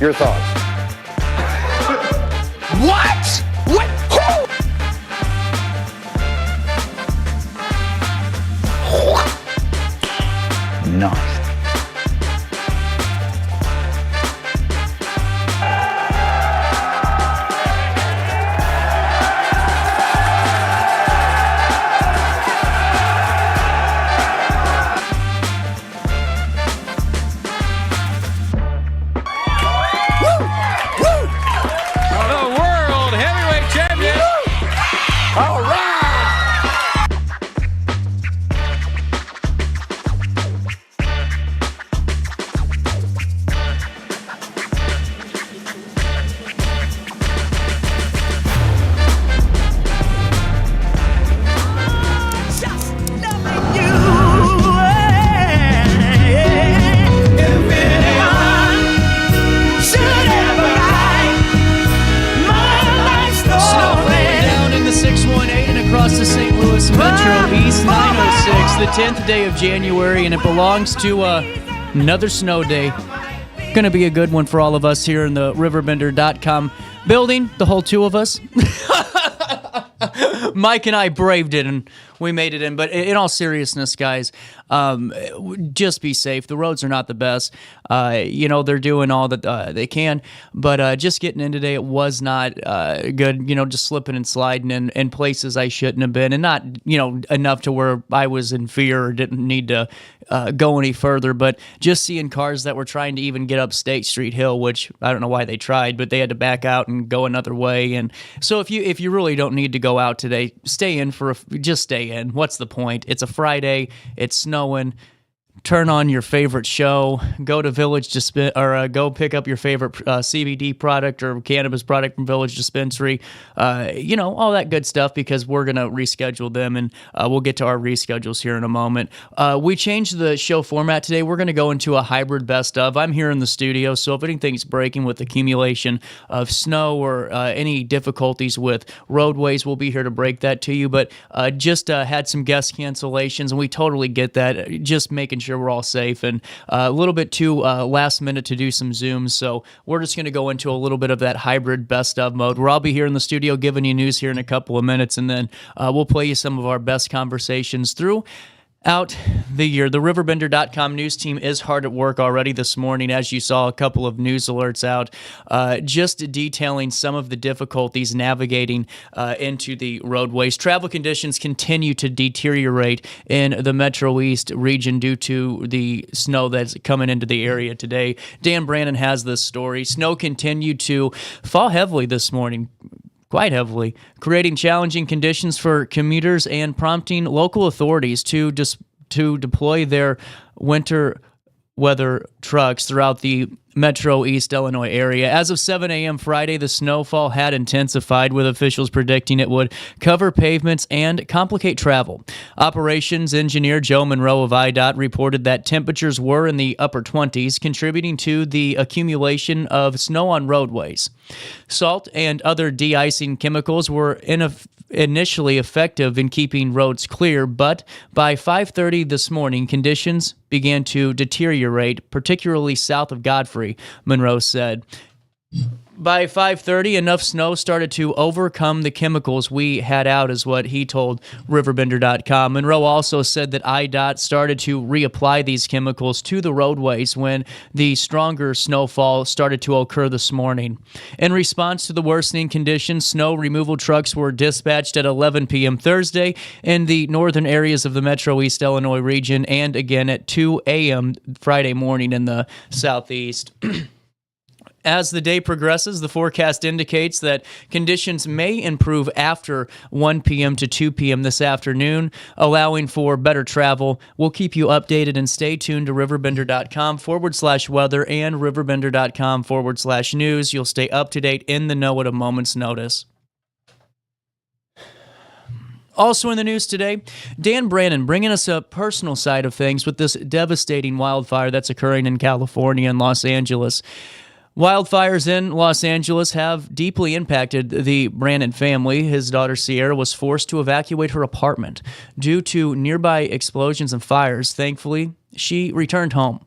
Your thoughts? What? What? Who? Nice. The 10th day of January, and it belongs to another snow day. Going to be a good one for all of us here in the RiverBender.com building, the whole two of us. Mike and I braved it, and we made it in. But in all seriousness, guys, just be safe. The roads are not the best. They're doing all that they can. But just getting in today, it was not good. Just slipping and sliding in places I shouldn't have been. And not, enough to where I was in fear or didn't need to go any further. But just seeing cars that were trying to even get up State Street Hill, which I don't know why they tried, but they had to back out and go another way. And so if you really don't need to go out today, stay in just stay in. What's the point? It's a Friday. It's snowing. Turn on your favorite show. Go to Village or go pick up your favorite CBD product or cannabis product from Village Dispensary. All that good stuff, because we're gonna reschedule them, and we'll get to our reschedules here in a moment. We changed the show format today. We're gonna go into a hybrid best of. I'm here in the studio, so if anything's breaking with accumulation of snow or any difficulties with roadways, we'll be here to break that to you. But just had some guest cancellations, and we totally get that. Just making sure we're all safe, and a little bit too last minute to do some Zooms, so we're just going to go into a little bit of that hybrid best of mode, where I'll be here in the studio giving you news here in a couple of minutes, and then we'll play you some of our best conversations throughout the year. The RiverBender.com news team is hard at work already this morning, as you saw a couple of news alerts out, just detailing some of the difficulties navigating into the roadways. Travel conditions continue to deteriorate in the Metro East region due to the snow that's coming into the area today. Dan Brannon has this story. Snow continued to fall heavily this morning, quite heavily, creating challenging conditions for commuters and prompting local authorities to deploy their winter weather trucks throughout the Metro East Illinois area. As of 7 a.m. Friday, the snowfall had intensified, with officials predicting it would cover pavements and complicate travel. Operations engineer Joe Monroe of IDOT reported that temperatures were in the upper 20s, contributing to the accumulation of snow on roadways. Salt and other de-icing chemicals were initially effective in keeping roads clear, but by 5:30 this morning, conditions began to deteriorate, particularly south of Godfrey, Monroe said. By 5:30, enough snow started to overcome the chemicals we had out, is what he told RiverBender.com. Monroe also said that IDOT started to reapply these chemicals to the roadways when the stronger snowfall started to occur this morning. In response to the worsening conditions, snow removal trucks were dispatched at 11 p.m. Thursday in the northern areas of the Metro East Illinois region, and again at 2 a.m. Friday morning in the southeast. As the day progresses, the forecast indicates that conditions may improve after 1 p.m. to 2 p.m. this afternoon, allowing for better travel. We'll keep you updated, and stay tuned to RiverBender.com/weather and RiverBender.com/news. You'll stay up to date in the know at a moment's notice. Also in the news today, Dan Brannon bringing us a personal side of things with this devastating wildfire that's occurring in California and Los Angeles. Wildfires in Los Angeles have deeply impacted the Brannon family. His daughter Sierra was forced to evacuate her apartment due to nearby explosions and fires. Thankfully, she returned home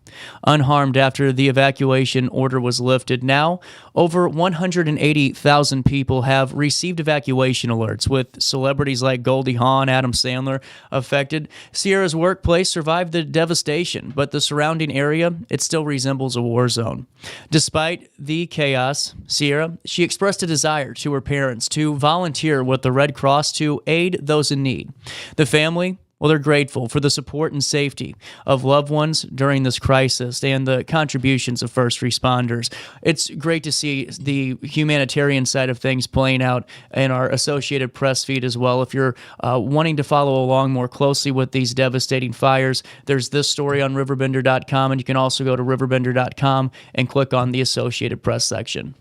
unharmed after the evacuation order was lifted. Now, over 180,000 people have received evacuation alerts, with celebrities like Goldie Hawn, Adam Sandler affected. Sierra's workplace survived the devastation, but the surrounding area, it still resembles a war zone. Despite the chaos, she expressed a desire to her parents to volunteer with the Red Cross to aid those in need. The family, well, they're grateful for the support and safety of loved ones during this crisis and the contributions of first responders. It's great to see the humanitarian side of things playing out in our Associated Press feed as well. If you're wanting to follow along more closely with these devastating fires, there's this story on RiverBender.com, and you can also go to RiverBender.com and click on the Associated Press section.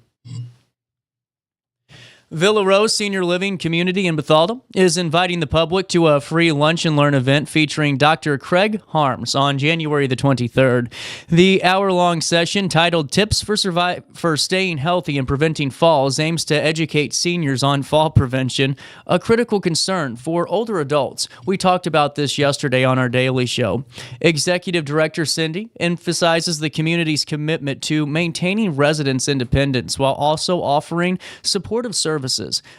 Villa Rose Senior Living Community in Bethalto is inviting the public to a free lunch and learn event featuring Dr. Craig Harms on January the 23rd. The hour-long session, titled Tips for Staying Healthy and Preventing Falls, aims to educate seniors on fall prevention, a critical concern for older adults. We talked about this yesterday on our daily show. Executive Director Cindy emphasizes the community's commitment to maintaining residents' independence while also offering supportive services.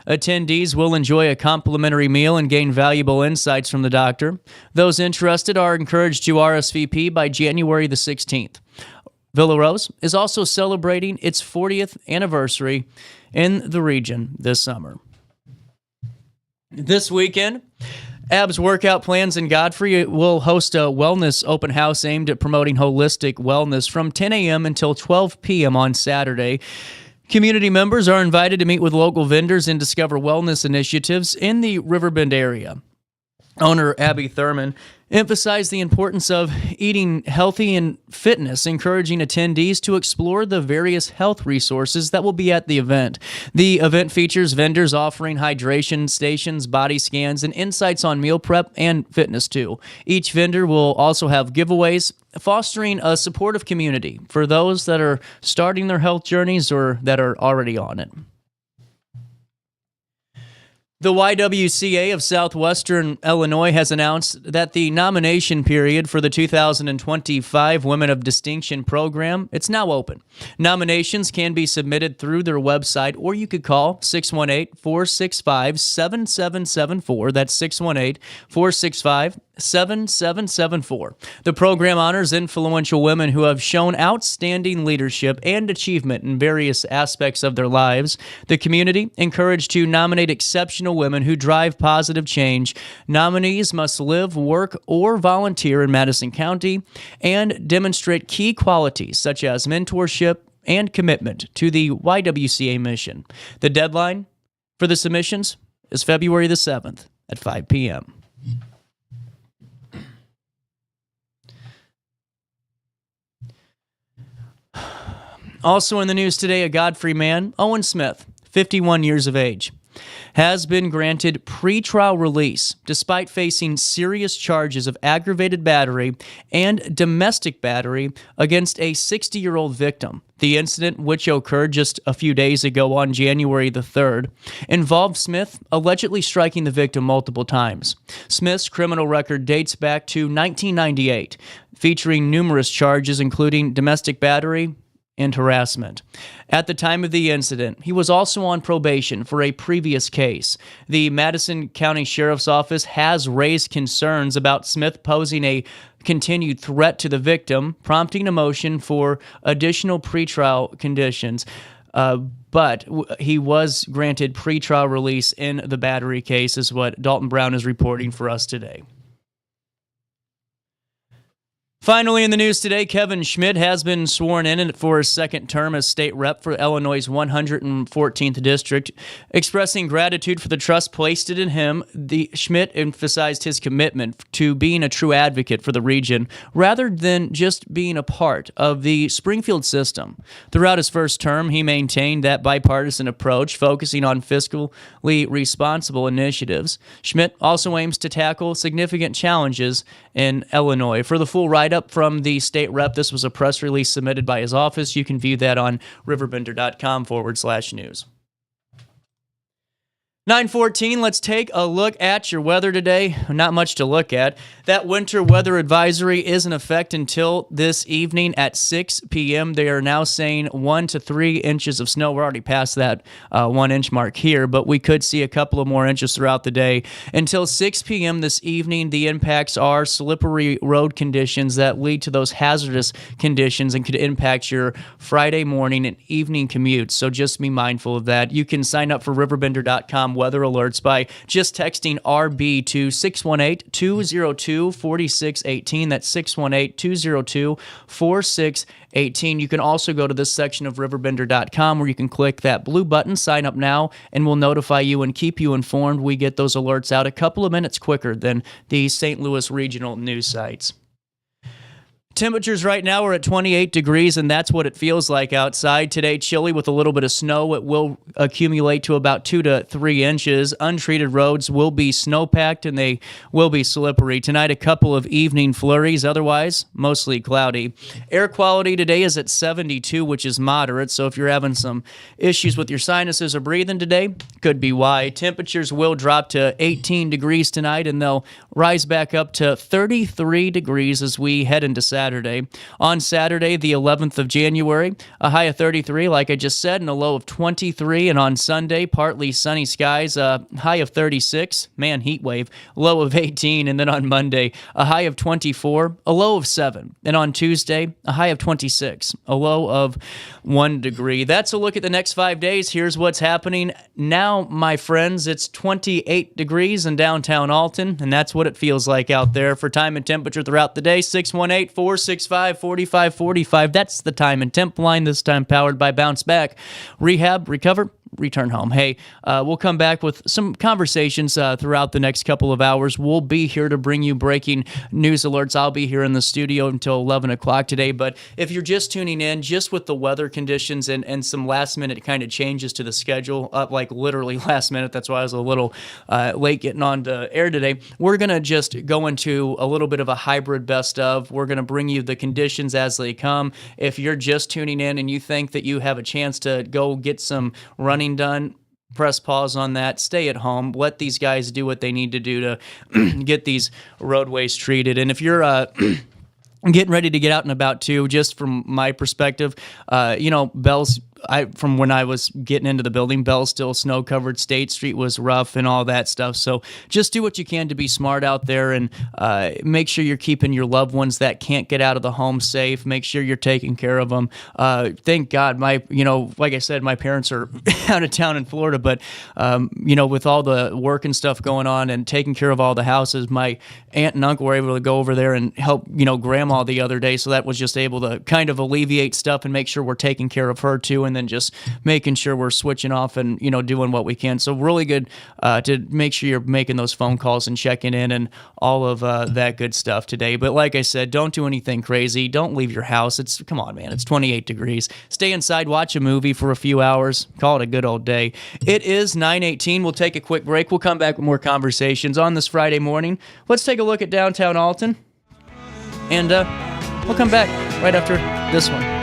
Attendees will enjoy a complimentary meal and gain valuable insights from the doctor. Those interested are encouraged to RSVP by January the 16th. Villa Rose is also celebrating its 40th anniversary in the region this summer. This weekend, Abs Workout Plans in Godfrey will host a wellness open house aimed at promoting holistic wellness from 10 a.m. until 12 p.m. on Saturday. Community members are invited to meet with local vendors and discover wellness initiatives in the Riverbend area. Owner Abby Thurman emphasized the importance of eating healthy and fitness, encouraging attendees to explore the various health resources that will be at the event. The event features vendors offering hydration stations, body scans, and insights on meal prep and fitness too. Each vendor will also have giveaways, fostering a supportive community for those that are starting their health journeys or that are already on it. The YWCA of Southwestern Illinois has announced that the nomination period for the 2025 Women of Distinction program, it's now open. Nominations can be submitted through their website, or you could call 618-465-7774. That's 618-465-7774. The program honors influential women who have shown outstanding leadership and achievement in various aspects of their lives. The community encouraged to nominate exceptional women who drive positive change. Nominees must live, work, or volunteer in Madison County and demonstrate key qualities such as mentorship and commitment to the YWCA mission. The deadline for the submissions is February the 7th at 5 p.m. Also in the news today, a Godfrey man, Owen Smith, 51 years of age, has been granted pretrial release despite facing serious charges of aggravated battery and domestic battery against a 60-year-old victim. The incident, which occurred just a few days ago on January the 3rd, involved Smith allegedly striking the victim multiple times. Smith's criminal record dates back to 1998, featuring numerous charges including domestic battery and harassment. At the time of the incident, he was also on probation for a previous case. The Madison County Sheriff's Office has raised concerns about Smith posing a continued threat to the victim, prompting a motion for additional pretrial conditions. But he was granted pretrial release in the battery case, is what Dalton Brown is reporting for us today. Finally, in the news today, Kevin Schmidt has been sworn in for his second term as state rep for Illinois' 114th district. Expressing gratitude for the trust placed in him, Schmidt emphasized his commitment to being a true advocate for the region rather than just being a part of the Springfield system. Throughout his first term, he maintained that bipartisan approach, focusing on fiscally responsible initiatives. Schmidt also aims to tackle significant challenges in Illinois. For the full write-up from the state rep, this was a press release submitted by his office. You can view that on RiverBender.com /news. 9:14, let's take a look at your weather today. Not much to look at. That winter weather advisory is in effect until this evening at 6 p.m. They are now saying 1 to 3 inches of snow. We're already past that 1 inch mark here, but we could see a couple of more inches throughout the day. Until 6 p.m. this evening, the impacts are slippery road conditions that lead to those hazardous conditions and could impact your Friday morning and evening commutes. So just be mindful of that. You can sign up for RiverBender.com weather alerts by just texting RB to 618-202-4618. That's 618-202-4618. You can also go to this section of RiverBender.com where you can click that blue button, sign up now, and we'll notify you and keep you informed. We get those alerts out a couple of minutes quicker than the St. Louis regional news sites. Temperatures right now are at 28 degrees, and that's what it feels like outside. Today, chilly with a little bit of snow. It will accumulate to about 2 to 3 inches. Untreated roads will be snow-packed, and they will be slippery. Tonight, a couple of evening flurries. Otherwise, mostly cloudy. Air quality today is at 72, which is moderate. So if you're having some issues with your sinuses or breathing today, could be why. Temperatures will drop to 18 degrees tonight, and they'll rise back up to 33 degrees as we head into Saturday. On Saturday, the 11th of January, a high of 33, like I just said, and a low of 23. And on Sunday, partly sunny skies, a high of 36. Man, heat wave. Low of 18. And then on Monday, a high of 24, a low of 7. And on Tuesday, a high of 26, a low of 1 degree. That's a look at the next 5 days. Here's what's happening now, my friends. It's 28 degrees in downtown Alton, and that's what it feels like out there. For time and temperature throughout the day, 618-465-4545. That's the time and temp line, this time powered by Bounce Back. Rehab, recover, return home. Hey, we'll come back with some conversations throughout the next couple of hours. We'll be here to bring you breaking news alerts. I'll be here in the studio until 11 o'clock today. But if you're just tuning in, just with the weather conditions and some last minute kind of changes to the schedule, like literally last minute, that's why I was a little late getting on to air today, we're going to just go into a little bit of a hybrid best of. We're going to bring you the conditions as they come. If you're just tuning in and you think that you have a chance to go get some running done, press pause on that. Stay at home. Let these guys do what they need to do to get these roadways treated. And if you're getting ready to get out and about too, just from my perspective, Bell's, from when I was getting into the building, Bell's still snow-covered. State Street was rough and all that stuff. So just do what you can to be smart out there and make sure you're keeping your loved ones that can't get out of the home safe. Make sure you're taking care of them. Thank God, like I said, my parents are out of town in Florida, but with all the work and stuff going on and taking care of all the houses, my aunt and uncle were able to go over there and help, grandma the other day. So that was just able to kind of alleviate stuff and make sure we're taking care of her too. And then just making sure we're switching off and, doing what we can. So really good to make sure you're making those phone calls and checking in and all of that good stuff today. But like I said, don't do anything crazy. Don't leave your house. Come on, man. It's 28 degrees. Stay inside, watch a movie for a few hours. Call it a good old day. It is 9:18. We'll take a quick break. We'll come back with more conversations on this Friday morning. Let's take a look at downtown Alton. And we'll come back right after this one.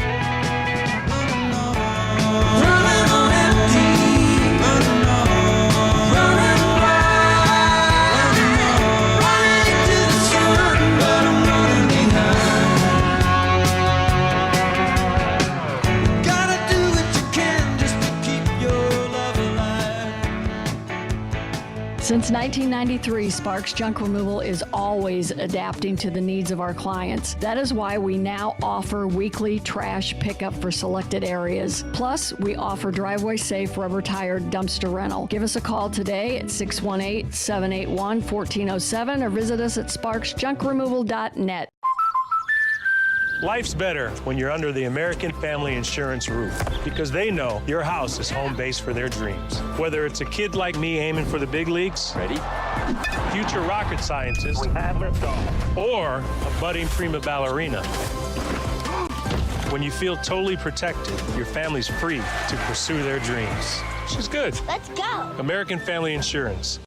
Since 1993, Sparks Junk Removal is always adapting to the needs of our clients. That is why we now offer weekly trash pickup for selected areas. Plus, we offer driveway-safe rubber-tired dumpster rental. Give us a call today at 618-781-1407 or visit us at sparksjunkremoval.net. Life's better when you're under the American Family Insurance roof because they know your house is home base for their dreams. Whether it's a kid like me aiming for the big leagues, ready, future rocket scientist, we have liftoff, or a budding prima ballerina. When you feel totally protected, your family's free to pursue their dreams. She's good. Let's go. American Family Insurance.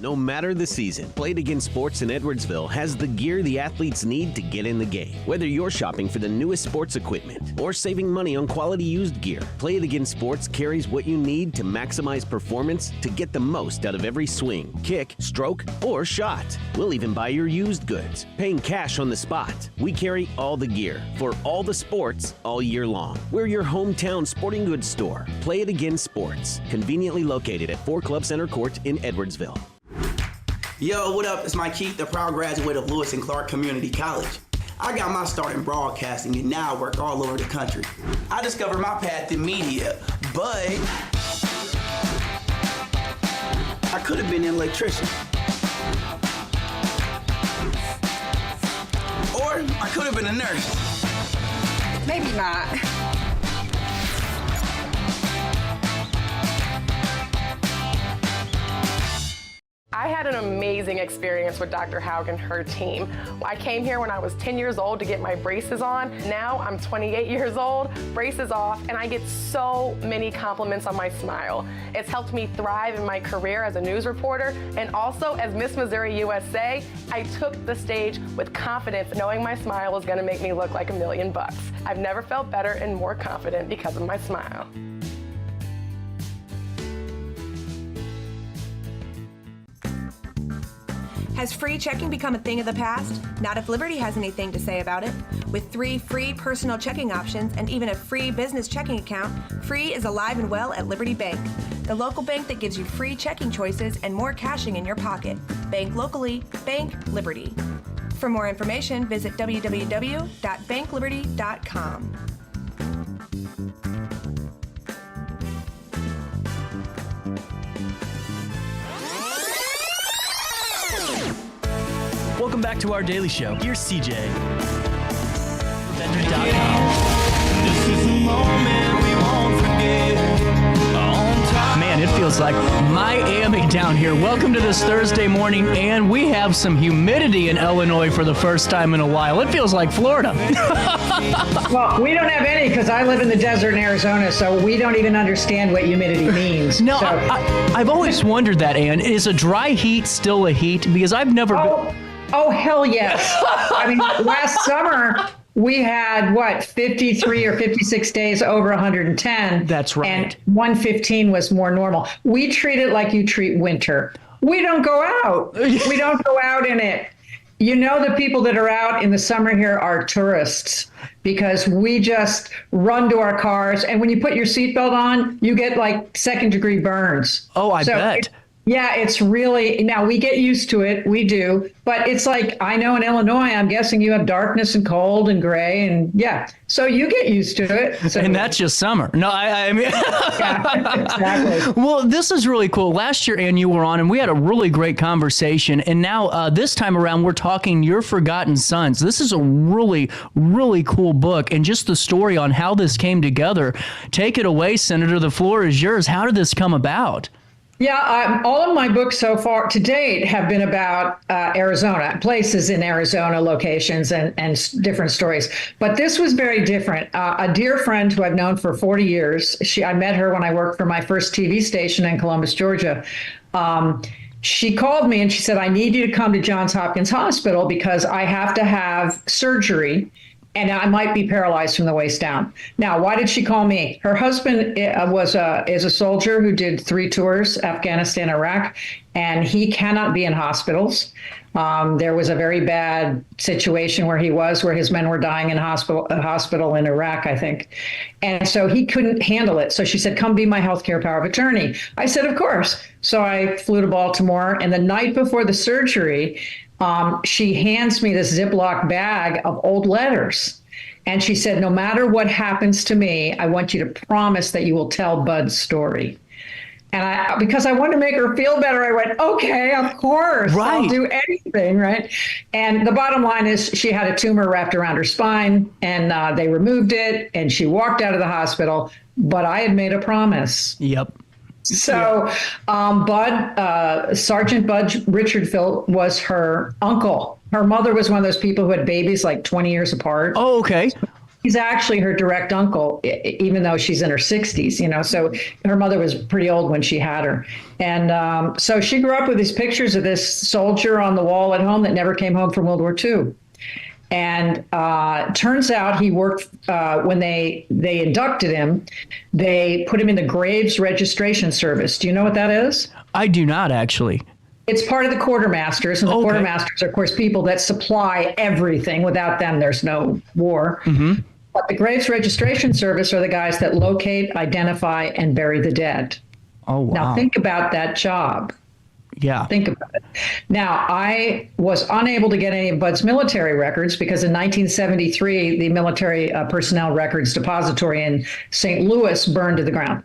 No matter the season, Play It Again Sports in Edwardsville has the gear the athletes need to get in the game. Whether you're shopping for the newest sports equipment or saving money on quality used gear, Play It Again Sports carries what you need to maximize performance to get the most out of every swing, kick, stroke, or shot. We'll even buy your used goods, paying cash on the spot. We carry all the gear for all the sports all year long. We're your hometown sporting goods store. Play It Again Sports, conveniently located at 4 Club Center Court in Edwardsville. Yo, what up? It's Mike Keith, the proud graduate of Lewis and Clark Community College. I got my start in broadcasting and now I work all over the country. I discovered my path in media, but I could have been an electrician. Or I could have been a nurse. Maybe not. I had an amazing experience with Dr. Haug and her team. I came here when I was 10 years old to get my braces on. Now I'm 28 years old, braces off, and I get so many compliments on my smile. It's helped me thrive in my career as a news reporter, and also as Miss Missouri USA, I took the stage with confidence, knowing my smile was gonna make me look like $1 million. I've never felt better and more confident because of my smile. Has free checking become a thing of the past? Not if Liberty has anything to say about it. With 3 free personal checking options and even a free business checking account, Free is alive and well at Liberty Bank, the local bank that gives you free checking choices and more cashing in your pocket. Bank locally, bank Liberty. For more information, visit www.bankliberty.com. Welcome back to our daily show. Here's CJ. RiverBender.com. This is a moment we won't forget. Man, it feels like Miami down here. Welcome to this Thursday morning, and we have some humidity in Illinois for the first time in a while. It feels like Florida. Well, we don't have any because I live in the desert in Arizona, so we don't even understand what humidity means. No, so. I've always wondered that, Ann. Is a dry heat still a heat? Because I've never Oh, hell yes. I mean, last summer, we had, 53 or 56 days over 110. That's right. And 115 was more normal. We treat it like you treat winter. We don't go out. We don't go out in it. You know, the people that are out in the summer here are tourists because we just run to our cars. And when you put your seatbelt on, you get like 2nd-degree burns. Oh, I bet. Yeah, it's really, now we get used to it, we do, but it's like, I know in Illinois, I'm guessing you have darkness and cold and gray and yeah, so you get used to it. So, and that's just summer. No, I mean, yeah, exactly. Well, this is really cool. Last year, Ann, you were on and we had a really great conversation. And now this time around, we're talking Your Forgotten Sons. This is a really, really cool book and just the story on how this came together. Take it away, Senator. The floor is yours. How did this come about? Yeah, all of my books so far to date have been about Arizona, places in Arizona, locations and different stories. But this was very different. A dear friend who I've known for 40 years, I met her when I worked for my first TV station in Columbus, Georgia. She called me and she said, I need you to come to Johns Hopkins Hospital because I have to have surgery and I might be paralyzed from the waist down. Now, why did she call me? Her husband is a soldier who did 3 tours, Afghanistan, Iraq, and he cannot be in hospitals. There was a very bad situation where his men were dying in a hospital in Iraq, I think. And so he couldn't handle it. So she said, come be my healthcare power of attorney. I said, of course. So I flew to Baltimore, and the night before the surgery, she hands me this Ziploc bag of old letters. And she said, no matter what happens to me, I want you to promise that you will tell Bud's story. And because I wanted to make her feel better, I went, okay, of course, right. I'll do anything, right? And the bottom line is she had a tumor wrapped around her spine and they removed it and she walked out of the hospital, but I had made a promise. Yep. So Sergeant Bud Richardville was her uncle. Her mother was one of those people who had babies like 20 years apart. Oh, okay. He's actually her direct uncle, even though she's in her 60s, so her mother was pretty old when she had her. And so she grew up with these pictures of this soldier on the wall at home that never came home from World War II. And turns out he worked, when they inducted him, they put him in the Graves Registration Service. Do you know what that is? I do not, actually. It's part of the quartermasters, and the quartermasters are, of course, people that supply everything. Without them, there's no war. Mm-hmm. But the Graves Registration Service are the guys that locate, identify, and bury the dead. Oh, wow. Now, think about that job. Yeah. Think about it. Now, I was unable to get any of Bud's military records because in 1973, the military personnel records depository in St. Louis burned to the ground.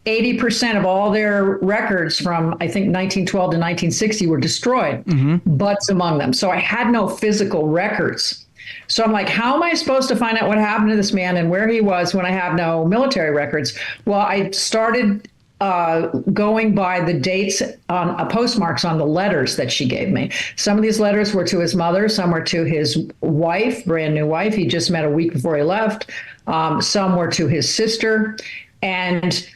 80% of all their records from, I think, 1912 to 1960 were destroyed. Mm-hmm. Bud's among them. So I had no physical records. So I'm like, how am I supposed to find out what happened to this man and where he was when I have no military records? Well, I started going by the dates on postmarks on the letters that she gave me. Some of these letters were to his mother. Some were to his wife, brand new wife. He just met a week before he left. Some were to his sister. And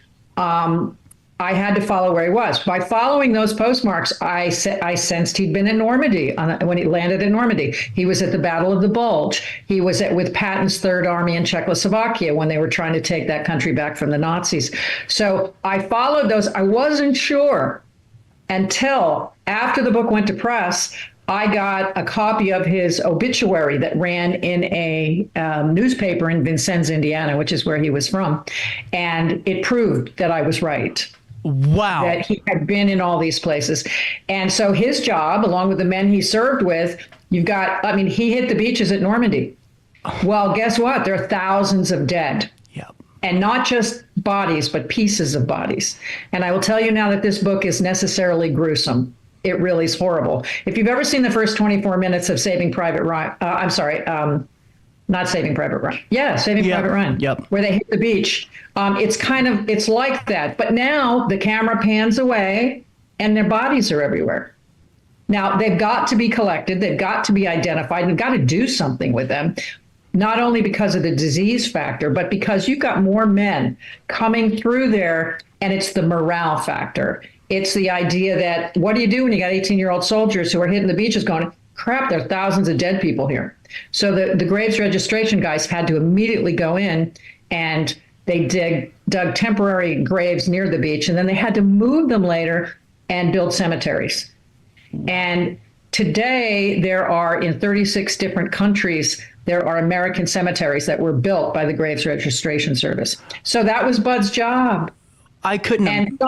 I had to follow where he was. By following those postmarks, I sensed he'd been in Normandy when he landed in Normandy. He was at the Battle of the Bulge. He was with Patton's Third Army in Czechoslovakia when they were trying to take that country back from the Nazis. So I followed those. I wasn't sure until after the book went to press. I got a copy of his obituary that ran in a newspaper in Vincennes, Indiana, which is where he was from. And it proved that I was right. Wow. That he had been in all these places. And so his job, along with the men he served with, he hit the beaches at Normandy. Well, guess what? There are thousands of dead. Yep. And not just bodies, but pieces of bodies. And I will tell you now that this book is necessarily gruesome. It really is horrible. If you've ever seen the first 24 minutes of Saving Private Ryan, not Saving Private Ryan. Yeah, Saving Private Ryan. Yep. Where they hit the beach. It's like that. But now the camera pans away and their bodies are everywhere. Now they've got to be collected. They've got to be identified. We've got to do something with them. Not only because of the disease factor, but because you've got more men coming through there, and it's the morale factor. It's the idea that, what do you do when you got 18-year-old soldiers who are hitting the beaches going, crap, there are thousands of dead people here. So the Graves registration guys had to immediately go in, and they dug temporary graves near the beach, and then they had to move them later and build cemeteries. And today there are, in 36 different countries, there are American cemeteries that were built by the Graves Registration Service. So that was Bud's job. I couldn't.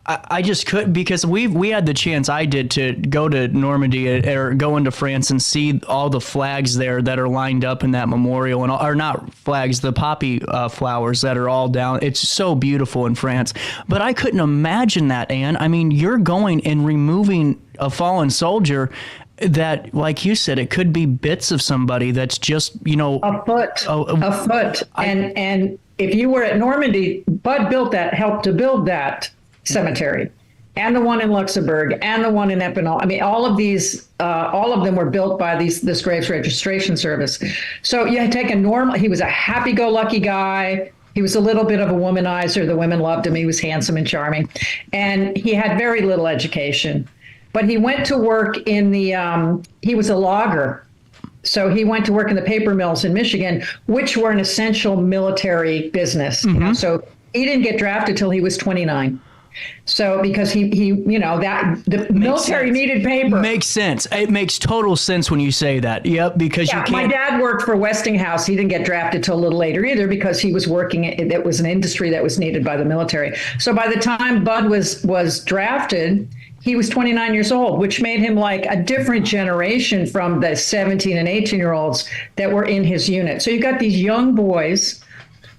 I just couldn't, because we had the chance, I did, to go to Normandy or go into France and see all the flags there that are lined up in that memorial, or not flags, the poppy flowers that are all down. It's so beautiful in France. But I couldn't imagine that, Ann. I mean, you're going and removing a fallen soldier that, like you said, it could be bits of somebody that's just, a foot. And if you were at Normandy, Bud helped to build that cemetery, and the one in Luxembourg, and the one in Epinal. I mean, all of these, all of them were built by this Graves Registration Service. So you take he was a happy-go-lucky guy. He was a little bit of a womanizer. The women loved him. He was handsome and charming, and he had very little education. But he went to work he was a logger. So he went to work in the paper mills in Michigan, which were an essential military business. Mm-hmm. So he didn't get drafted till he was 29. So because the military needed paper. Makes sense. It makes total sense when you say that. Yep, because you can't. My dad worked for Westinghouse. He didn't get drafted till a little later either, because he was working. It was an industry that was needed by the military. So by the time Bud was drafted, he was 29 years old, which made him like a different generation from the 17 and 18-year-olds that were in his unit. So you've got these young boys,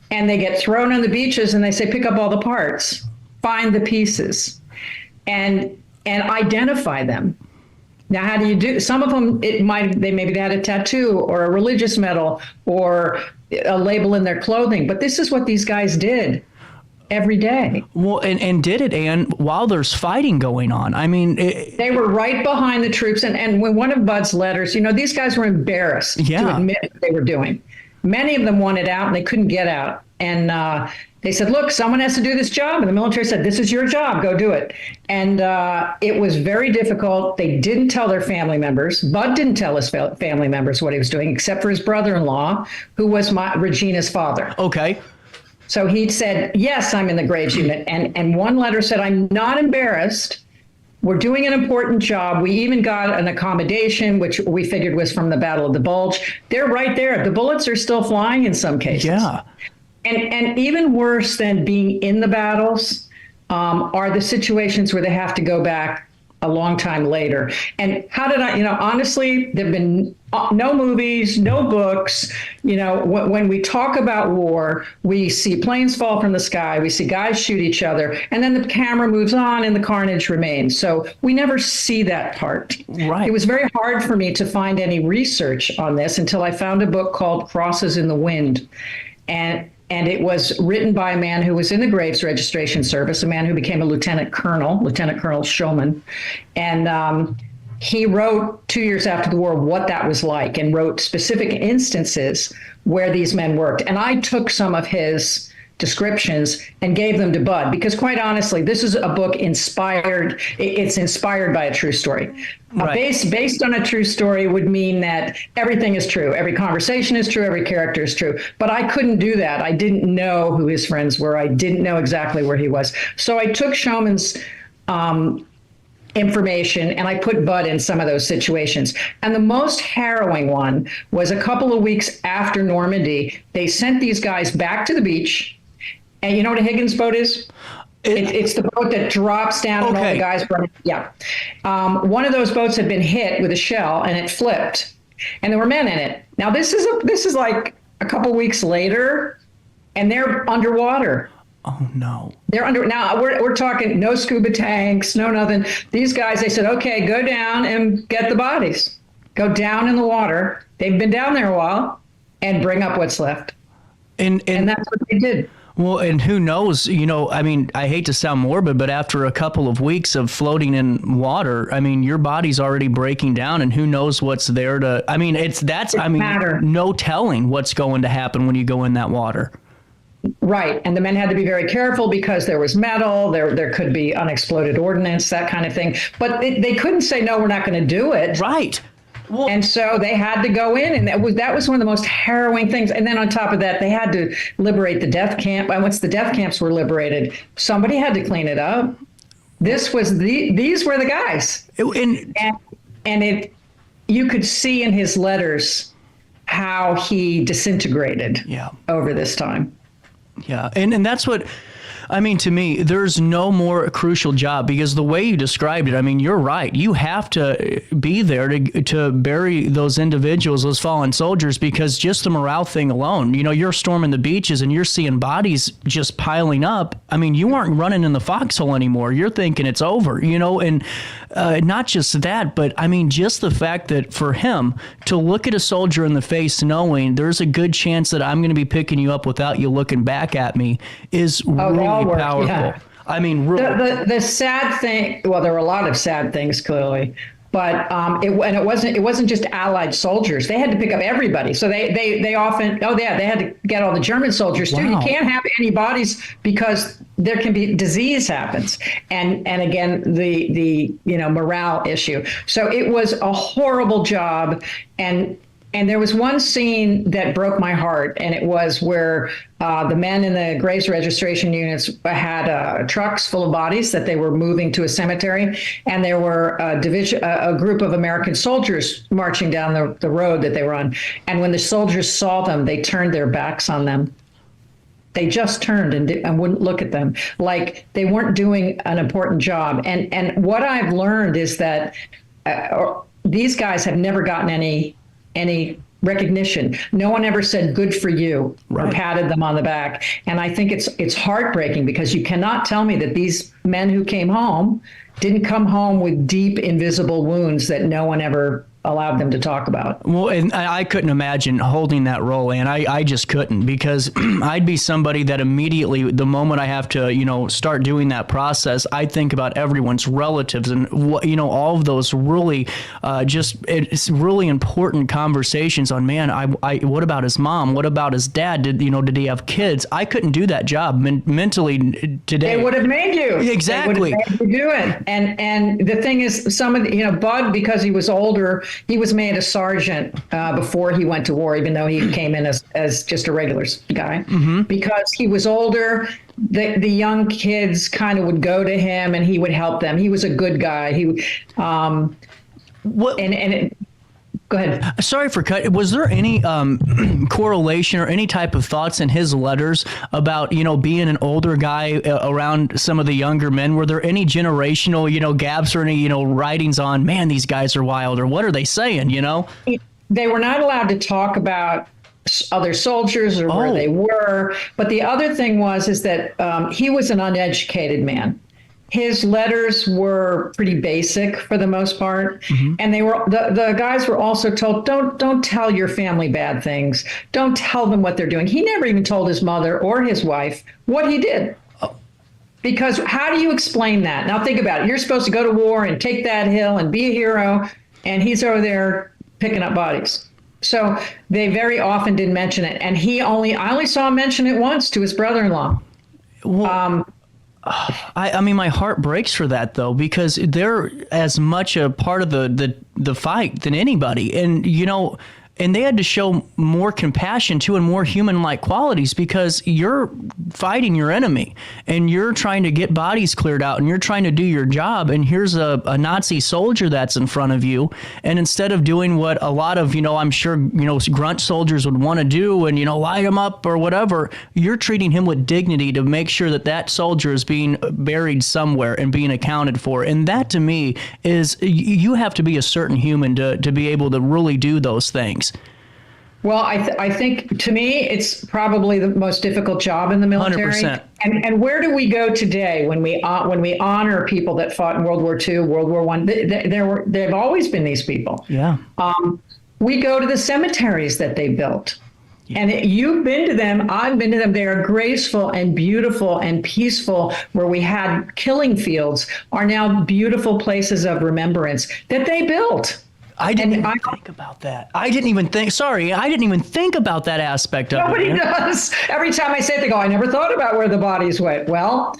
and they get thrown on the beaches, and they say, pick up all the parts, find the pieces, and identify them. Now, how do you do? Some of them, maybe they had a tattoo or a religious medal or a label in their clothing, but this is what these guys did every day. Well, and did it, Ann, while there's fighting going on. I mean, they were right behind the troops. And when one of Bud's letters, these guys were embarrassed to admit what they were doing. Many of them wanted out and they couldn't get out. And they said, look, someone has to do this job. And the military said, this is your job, go do it. And it was very difficult. They didn't tell their family members. Bud didn't tell his family members what he was doing, except for his brother-in-law, who was Regina's father. Okay. So he said, yes, I'm in the Graves unit. And one letter said, I'm not embarrassed. We're doing an important job. We even got an accommodation, which we figured was from the Battle of the Bulge. They're right there. The bullets are still flying in some cases. Yeah. And even worse than being in the battles are the situations where they have to go back a long time later. And how did I, honestly, there have been no movies, no books. When we talk about war, we see planes fall from the sky, we see guys shoot each other, and then the camera moves on and the carnage remains. So we never see that part. Right. It was very hard for me to find any research on this until I found a book called Crosses in the Wind. And it was written by a man who was in the Graves Registration Service, a man who became a Lieutenant Colonel Shulman. And he wrote 2 years after the war what that was like and wrote specific instances where these men worked. And I took some of his descriptions and gave them to Bud, because quite honestly, this is a book inspired by a true story. Right. Based on a true story would mean that everything is true. Every conversation is true. Every character is true. But I couldn't do that. I didn't know who his friends were. I didn't know exactly where he was. So I took Shulman's information and I put Bud in some of those situations. And the most harrowing one was a couple of weeks after Normandy. They sent these guys back to the beach. And you know what a Higgins boat is? It's the boat that drops down and all the guys run. Yeah. One of those boats had been hit with a shell and it flipped. And there were men in it. Now, this is like a couple weeks later, and they're underwater. Oh, no. They're under. Now, we're talking no scuba tanks, no nothing. These guys, they said, okay, go down and get the bodies. Go down in the water. They've been down there a while, and bring up what's left. And that's what they did. Well, and who knows, I hate to sound morbid, but after a couple of weeks of floating in water, your body's already breaking down, and who knows what's there to, no telling what's going to happen when you go in that water. Right. And the men had to be very careful because there was metal, there could be unexploded ordnance, that kind of thing. But they couldn't say, no, we're not going to do it. Right. Well, and so they had to go in, and that was one of the most harrowing things. And then on top of that, they had to liberate the death camp. And once the death camps were liberated, somebody had to clean it up. These were the guys. You could see in his letters how he disintegrated over this time. Yeah. And that's what, to me, there's no more crucial job, because the way you described it, you're right. You have to be there to bury those individuals, those fallen soldiers, because just the morale thing alone, you're storming the beaches and you're seeing bodies just piling up. You aren't running in the foxhole anymore. You're thinking it's over, and not just that, but just the fact that for him to look at a soldier in the face knowing there's a good chance that I'm going to be picking you up without you looking back at me is really powerful. Yeah. Really. The sad thing, well, there were a lot of sad things, clearly, but it wasn't just Allied soldiers. They had to pick up everybody. So they often, they had to get all the German soldiers too. Wow. You can't have any bodies because there can be disease happens. And again, the morale issue. So it was a horrible job. And there was one scene that broke my heart, and it was where the men in the Graves registration units had trucks full of bodies that they were moving to a cemetery, and there were a group of American soldiers marching down the road that they were on. And when the soldiers saw them, they turned their backs on them. They just turned and wouldn't look at them, like they weren't doing an important job. And what I've learned is that these guys have never gotten any recognition. No one ever said good for you or patted them on the back. And I think it's heartbreaking, because you cannot tell me that these men who came home didn't come home with deep invisible wounds that no one ever allowed them to talk about. Well, and I couldn't imagine holding that role, and I just couldn't, because I'd be somebody that immediately, the moment I have to, start doing that process, I think about everyone's relatives and all of those really, it's really important conversations on, man, what about his mom? What about his dad? Did he have kids? I couldn't do that job mentally today. They would have made you. Exactly. They would have made you do it. And the thing is, some of the, Bud, because he was older, he was made a sergeant before he went to war, even though he came in as just a regular guy. Mm-hmm. Because he was older, the young kids kind of would go to him and he would help them. He was a good guy. Go ahead. Sorry for cutting. Was there any correlation or any type of thoughts in his letters about, being an older guy around some of the younger men? Were there any generational, gaps or any, writings on, man, these guys are wild, or what are they saying, They were not allowed to talk about other soldiers or where they were. But the other thing is that he was an uneducated man. His letters were pretty basic for the most part. Mm-hmm. And the guys were also told, don't tell your family bad things. Don't tell them what they're doing. He never even told his mother or his wife what he did. Because how do you explain that? Now think about it. You're supposed to go to war and take that hill and be a hero. And he's over there picking up bodies. So they very often didn't mention it. And I only saw him mention it once to his brother-in-law. Well, I mean, my heart breaks for that, though, because they're as much a part of the fight than anybody. And, and they had to show more compassion too, and more human-like qualities, because you're fighting your enemy and you're trying to get bodies cleared out and you're trying to do your job. And here's a Nazi soldier that's in front of you. And instead of doing what a lot of, I'm sure, grunt soldiers would want to do and, light him up or whatever, you're treating him with dignity to make sure that soldier is being buried somewhere and being accounted for. And that, to me, is, you have to be a certain human to be able to really do those things. Well, I think, to me, it's probably the most difficult job in the military. 100%. And where do we go today when we honor people that fought in World War II, World War I? They've always been these people. Yeah. We go to the cemeteries that they built. Yeah. And you've been to them. I've been to them. They are graceful and beautiful and peaceful. Where we had killing fields are now beautiful places of remembrance that they built. I didn't even think about that. I didn't even think about that aspect of it. Nobody does. Every time I say it, they go, I never thought about where the bodies went. Well,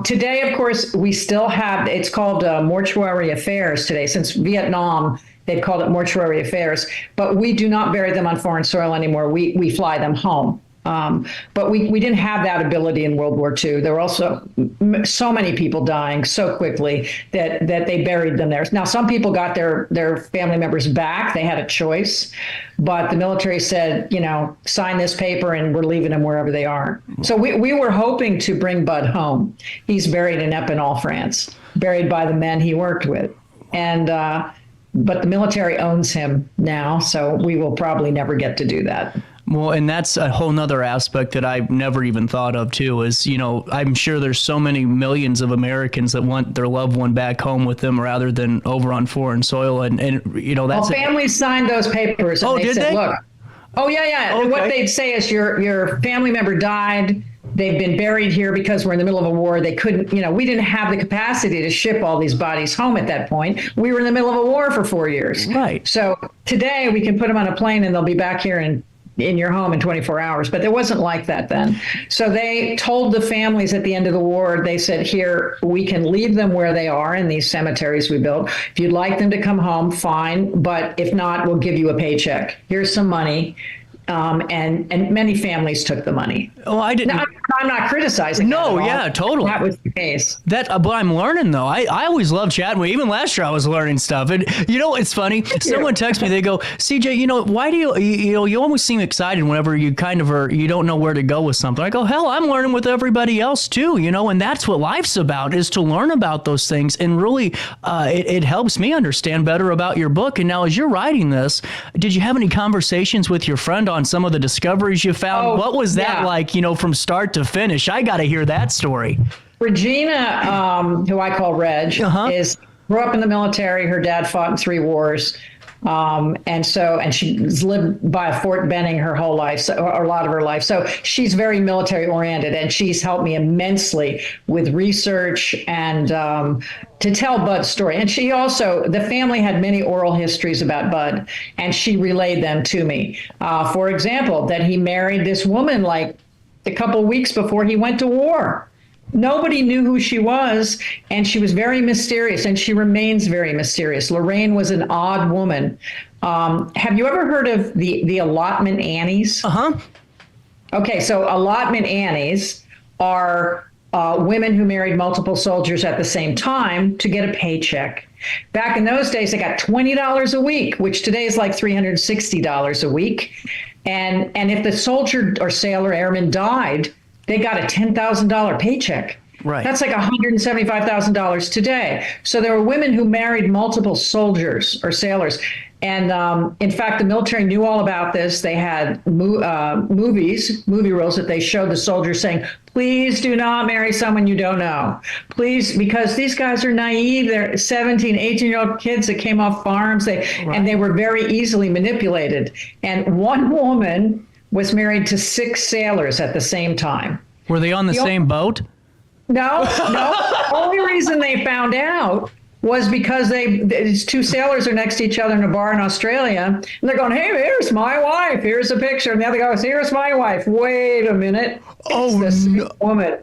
today, of course, we still have, it's called mortuary affairs today. Since Vietnam, they've called it mortuary affairs. But we do not bury them on foreign soil anymore. We fly them home. But we didn't have that ability in World War II. There were also so many people dying so quickly that they buried them there. Now, some people got their family members back. They had a choice. But the military said, sign this paper and we're leaving them wherever they are. So we were hoping to bring Bud home. He's buried in Epinal, France, buried by the men he worked with. And but the military owns him now, so we will probably never get to do that. Well, and that's a whole nother aspect that I've never even thought of, too, is, I'm sure there's so many millions of Americans that want their loved one back home with them rather than over on foreign soil. And that's families signed those papers. And did they? Look. Oh, yeah. Okay. And what they'd say is your family member died. They've been buried here because we're in the middle of a war. They couldn't, we didn't have the capacity to ship all these bodies home at that point. We were in the middle of a war for 4 years. Right. So today we can put them on a plane and they'll be back here in your home in 24 hours. But it wasn't like that then. So they told the families at the end of the war, they said, here, we can leave them where they are in these cemeteries we built. If you'd like them to come home, fine. But if not, we'll give you a paycheck. Here's some money. And many families took the money. Oh, I didn't. Now, I'm not criticizing. No, yeah, totally. That was the case. But I'm learning, though. I always love chatting with you. Even last year I was learning stuff. And it's funny. Someone texts me, they go, CJ, why do you always seem excited whenever you kind of you don't know where to go with something. I go, hell, I'm learning with everybody else too, and that's what life's about, is to learn about those things. And really, it helps me understand better about your book. And now as you're writing this, did you have any conversations with your friend on some of the discoveries you found? What was that like, from start to finish? I got to hear that story. Regina, who I call Reg, grew up in the military. Her dad fought in 3 wars. And she's lived by Fort Benning her whole life, or a lot of her life. So she's very military oriented, and she's helped me immensely with research and to tell Bud's story. And she also, the family had many oral histories about Bud, and she relayed them to me. For example, that he married this woman like a couple weeks before he went to war. Nobody knew who she was, and she was very mysterious, and she remains very mysterious. Lorraine was an odd woman. Have you ever heard of the allotment Annies? Uh-huh. Okay, so allotment Annies are women who married multiple soldiers at the same time to get a paycheck. Back in those days, they got $20 a week, which today is like $360 a week. And if the soldier or sailor airman died, they got a $10,000 paycheck. Right. That's like $175,000 today. So there were women who married multiple soldiers or sailors. And in fact, the military knew all about this. They had movie reels that they showed the soldiers saying, please do not marry someone you don't know. Please, because these guys are naive. They're 17, 18-year-old kids that came off farms. And they were very easily manipulated. And one woman was married to 6 sailors at the same time. Were they on the same boat? No. The only reason they found out was because these 2 sailors are next to each other in a bar in Australia, and they're going, hey, here's my wife. Here's a picture. And the other guy goes, here's my wife. Wait a minute. It's this woman.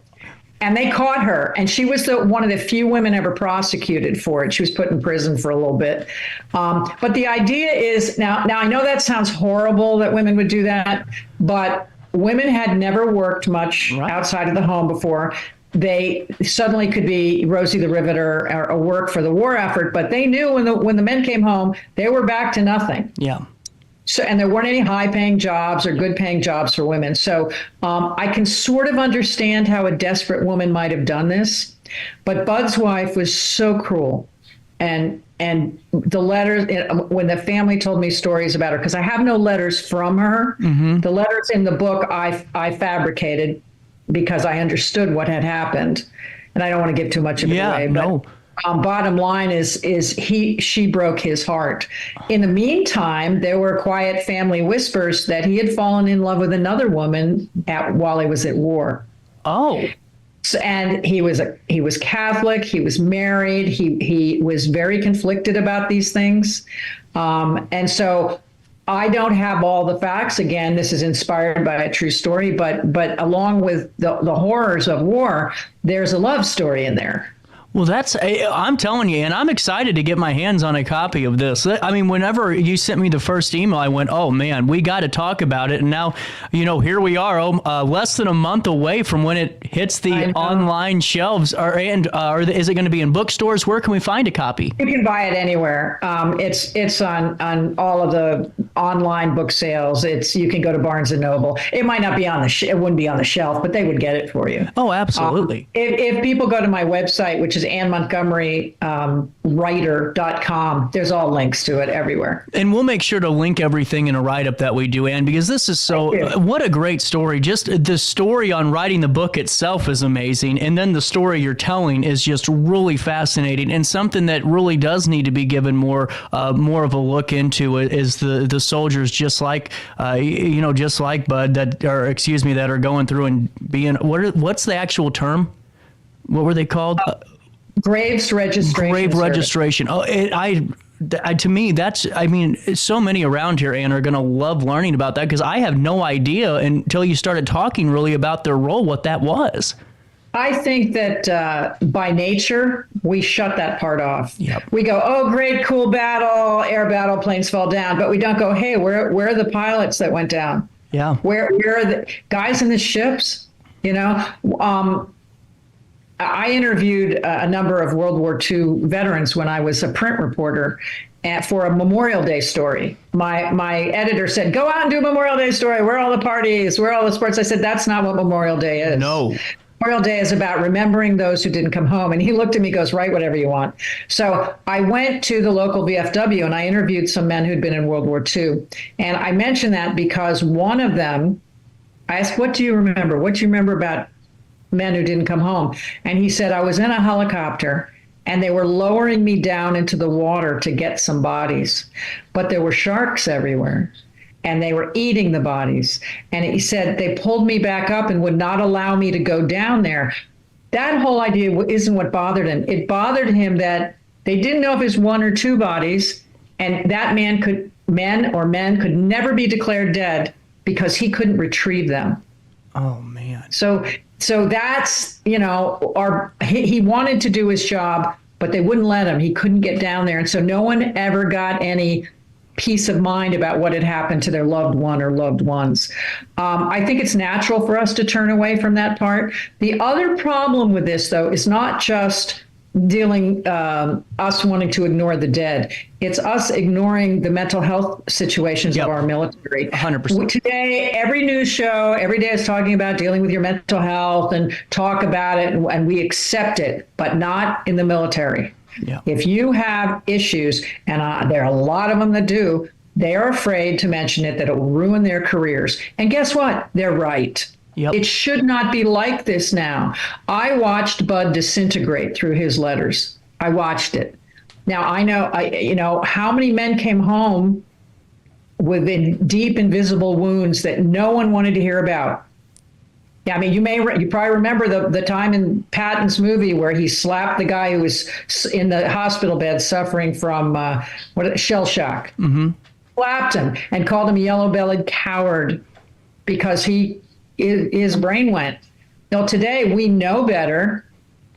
And they caught her, and she was one of the few women ever prosecuted for it. She was put in prison for a little bit. But the idea is, now I know that sounds horrible that women would do that, but women had never worked much outside of the home before. They suddenly could be Rosie the Riveter or work for the war effort, but they knew when the men came home, they were back to nothing. Yeah. So, and there weren't any high-paying jobs or good-paying jobs for women. So I can sort of understand how a desperate woman might have done this, but Bud's wife was so cruel. And the letters, when the family told me stories about her, because I have no letters from her, the letters in the book I fabricated because I understood what had happened. And I don't want to give too much of it away. No. But bottom line is she broke his heart. In the meantime, there were quiet family whispers that he had fallen in love with another woman while he was at war. Oh. So, and he was Catholic. He was married. He was very conflicted about these things. And so I don't have all the facts. Again, this is inspired by a true story, but along with the horrors of war, there's a love story in there. Well, I'm telling you, and I'm excited to get my hands on a copy of this. I mean, whenever you sent me the first email, I went, oh, man, we got to talk about it. And now, here we are, less than a month away from when it hits the online shelves. Is it going to be in bookstores? Where can we find a copy? You can buy it anywhere. It's on all of the online book sales. You can go to Barnes & Noble. It might not be it wouldn't be on the shelf, but they would get it for you. Oh, absolutely. If people go to my website, which is AnnMontgomery.com. There's all links to it everywhere. And we'll make sure to link everything in a write-up that we do, Ann, because this is what a great story. Just the story on writing the book itself is amazing. And then the story you're telling is just really fascinating, and something that really does need to be given more of a look into is the soldiers, just like Bud, that are going through and being, what's the actual term? What were they called? Graves registration. Grave registration. Oh, to me, so many around here, Ann, are going to love learning about that, because I have no idea until you started talking really about their role, what that was. I think that by nature, we shut that part off. Yep. We go, oh, great, cool battle, air battle, planes fall down. But we don't go, hey, where are the pilots that went down? Yeah. Where are the guys in the ships? I interviewed a number of World War II veterans when I was a print reporter for a Memorial Day story. My editor said, go out and do a Memorial Day story. Where are all the parties? Where are all the sports? I said, that's not what Memorial Day is. No. Memorial Day is about remembering those who didn't come home. And he looked at me, goes, write whatever you want. So I went to the local VFW and I interviewed some men who'd been in World War II. And I mentioned that because one of them, I asked, what do you remember? What do you remember about men who didn't come home? And he said, I was in a helicopter and they were lowering me down into the water to get some bodies. But there were sharks everywhere, and they were eating the bodies. And he said they pulled me back up and would not allow me to go down there. That whole idea isn't what bothered him. It bothered him that they didn't know if it was one or two bodies, and that men could never be declared dead because he couldn't retrieve them. Oh man. So that's, he wanted to do his job, but they wouldn't let him. He couldn't get down there. And so no one ever got any peace of mind about what had happened to their loved one or loved ones. I think it's natural for us to turn away from that part. The other problem with this, though, is not just us wanting to ignore the dead. It's us ignoring the mental health situations of our military. 100%. Today, every news show, every day is talking about dealing with your mental health and talk about it, and we accept it, but not in the military. Yeah. If you have issues, and there are a lot of them that do, they are afraid to mention it, that it will ruin their careers. And guess what? They're right. Yep. It should not be like this now. I watched Bud disintegrate through his letters. I watched it. Now, I know how many men came home with deep, invisible wounds that no one wanted to hear about. Yeah, I mean, you probably remember the time in Patton's movie where he slapped the guy who was in the hospital bed suffering from shell shock. Mm-hmm. Slapped him and called him a yellow-bellied coward because his brain went. Now, today we know better,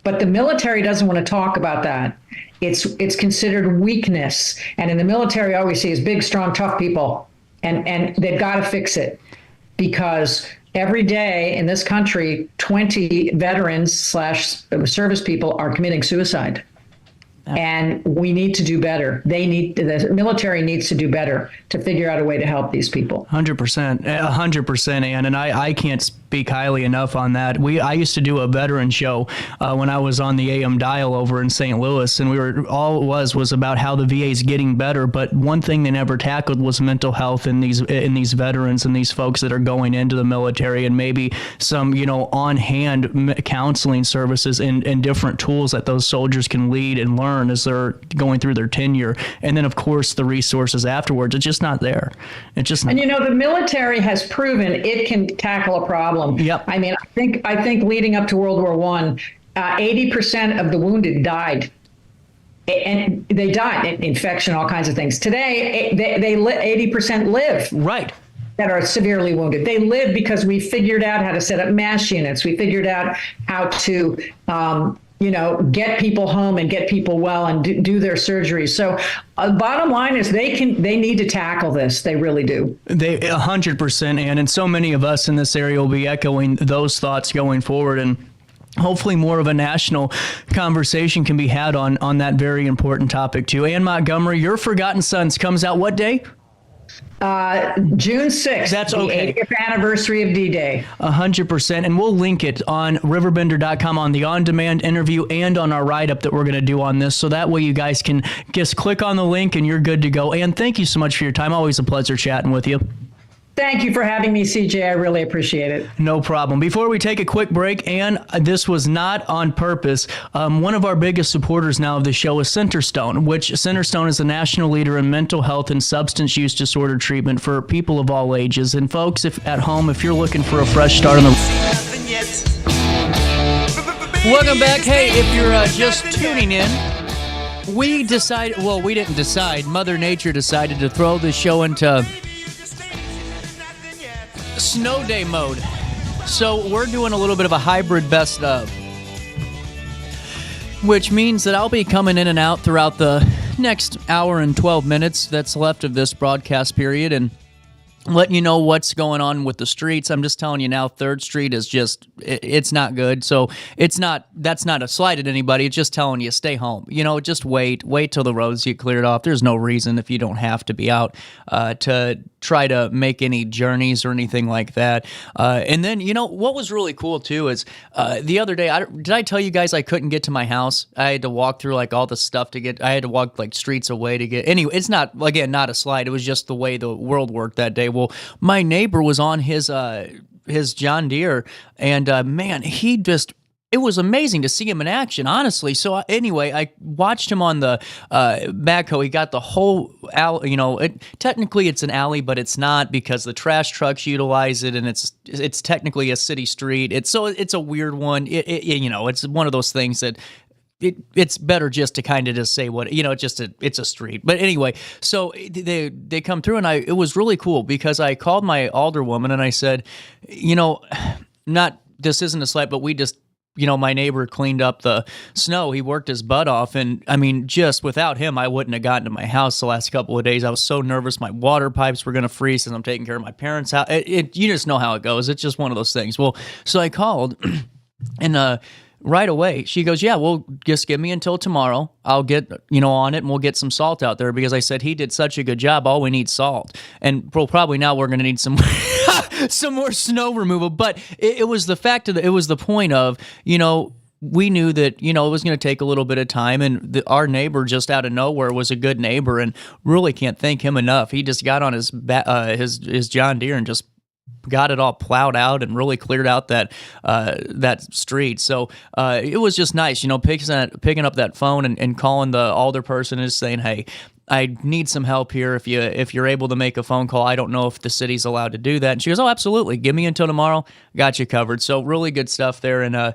but the military doesn't want to talk about that. It's considered weakness. And in the military, all we see is big, strong, tough people. And they've got to fix it, because every day in this country, 20 veterans / service people are committing suicide. And we need to do better. The military needs to do better to figure out a way to help these people. 100%, Ann, and I can't speak highly enough on that. I used to do a veteran show when I was on the AM dial over in St. Louis, and all it was about how the VA is getting better. But one thing they never tackled was mental health in these veterans and these folks that are going into the military, and maybe some on-hand counseling services and different tools that those soldiers can lead and learn as they're going through their tenure. And then, of course, the resources afterwards. It's just not there. It's just not. And the military has proven it can tackle a problem. Yep. I mean, I think leading up to World War I, 80% of the wounded died. And they died, infection, all kinds of things. Today, 80% live. Right. That are severely wounded. They live because we figured out how to set up MASH units. We figured out how to get people home and get people well and do their surgery. So bottom line is they need to tackle this. They really do. They 100%, and so many of us in this area will be echoing those thoughts going forward. And hopefully more of a national conversation can be had on that very important topic too. Ann Montgomery, Your Forgotten Sons comes out what day? June 6th. That's okay. The 80th anniversary of D-Day. 100%. And we'll link it on RiverBender.com on the on-demand interview and on our write-up that we're going to do on this. So that way you guys can just click on the link and you're good to go. And thank you so much for your time. Always a pleasure chatting with you. Thank you for having me, CJ. I really appreciate it. No problem. Before we take a quick break, and this was not on purpose, one of our biggest supporters now of the show is Centerstone, which Centerstone is a national leader in mental health and substance use disorder treatment for people of all ages. And folks, if you're looking for a fresh start on the... Welcome back. Hey, if you're just tuning in, we didn't decide. Mother Nature decided to throw the show into snow day mode. So we're doing a little bit of a hybrid best of, which means that I'll be coming in and out throughout the next hour and 12 minutes that's left of this broadcast period and letting you know what's going on with the streets. I'm just telling you now, 3rd Street is it's not good. So that's not a slight at anybody. It's just telling you, stay home. Just wait till the roads get cleared off. There's no reason, if you don't have to be out, to try to make any journeys or anything like that. And then, what was really cool too is the other day, did I tell you guys I couldn't get to my house? I had to walk through all the stuff I had to walk streets away to get, anyway, it's not a slight. It was just the way the world worked that day. Well, my neighbor was on his John Deere, and man, he just it was amazing to see him in action, honestly. So anyway, I watched him on the backhoe. He got the whole alley. Technically it's an alley, but it's not because the trash trucks utilize it, and it's technically a city street. It's a weird one. It's one of those things that. It's better just to kind of just say what it's a street. But anyway, so they come through, and it was really cool because I called my alderwoman and I said, this isn't a slight, but we just my neighbor cleaned up the snow. He worked his butt off, and I mean, just without him, I wouldn't have gotten to my house the last couple of days. I was so nervous my water pipes were going to freeze as I'm taking care of my parents' house. You just know how it goes. It's just one of those things. Well, so I called, and right away, she goes, yeah, well, just give me until tomorrow. I'll get, on it, and we'll get some salt out there, because I said he did such a good job. All we need salt. And probably now we're going to need some some more snow removal. But it was the fact of it was the point of, we knew that, it was going to take a little bit of time, and our neighbor just out of nowhere was a good neighbor, and really can't thank him enough. He just got on his John Deere and just got it all plowed out and really cleared out that street. So it was just nice, picking up that phone and calling the alderperson and just saying, hey, I need some help here. If you're able to make a phone call, I don't know if the city's allowed to do that. And she goes, oh, absolutely. Give me until tomorrow. Got you covered. So really good stuff there. And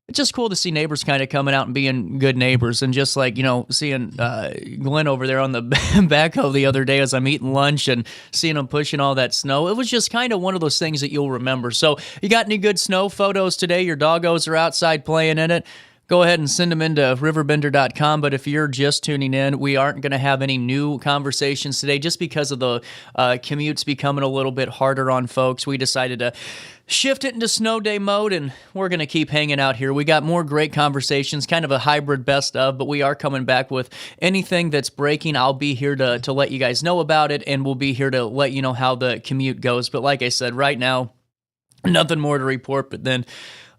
it's just cool to see neighbors kind of coming out and being good neighbors. And just like, seeing Glenn over there on the backhoe the other day as I'm eating lunch and seeing him pushing all that snow. It was just kind of one of those things that you'll remember. So you got any good snow photos today? Your doggos are outside playing in it. Go ahead and send them into RiverBender.com. But if you're just tuning in, we aren't going to have any new conversations today just because of the commutes becoming a little bit harder on folks. We decided to shift it into snow day mode, and we're going to keep hanging out here. We got more great conversations, kind of a hybrid best of, but we are coming back with anything that's breaking. I'll be here to let you guys know about it, and we'll be here to let you know how the commute goes. But like I said, right now, nothing more to report, but then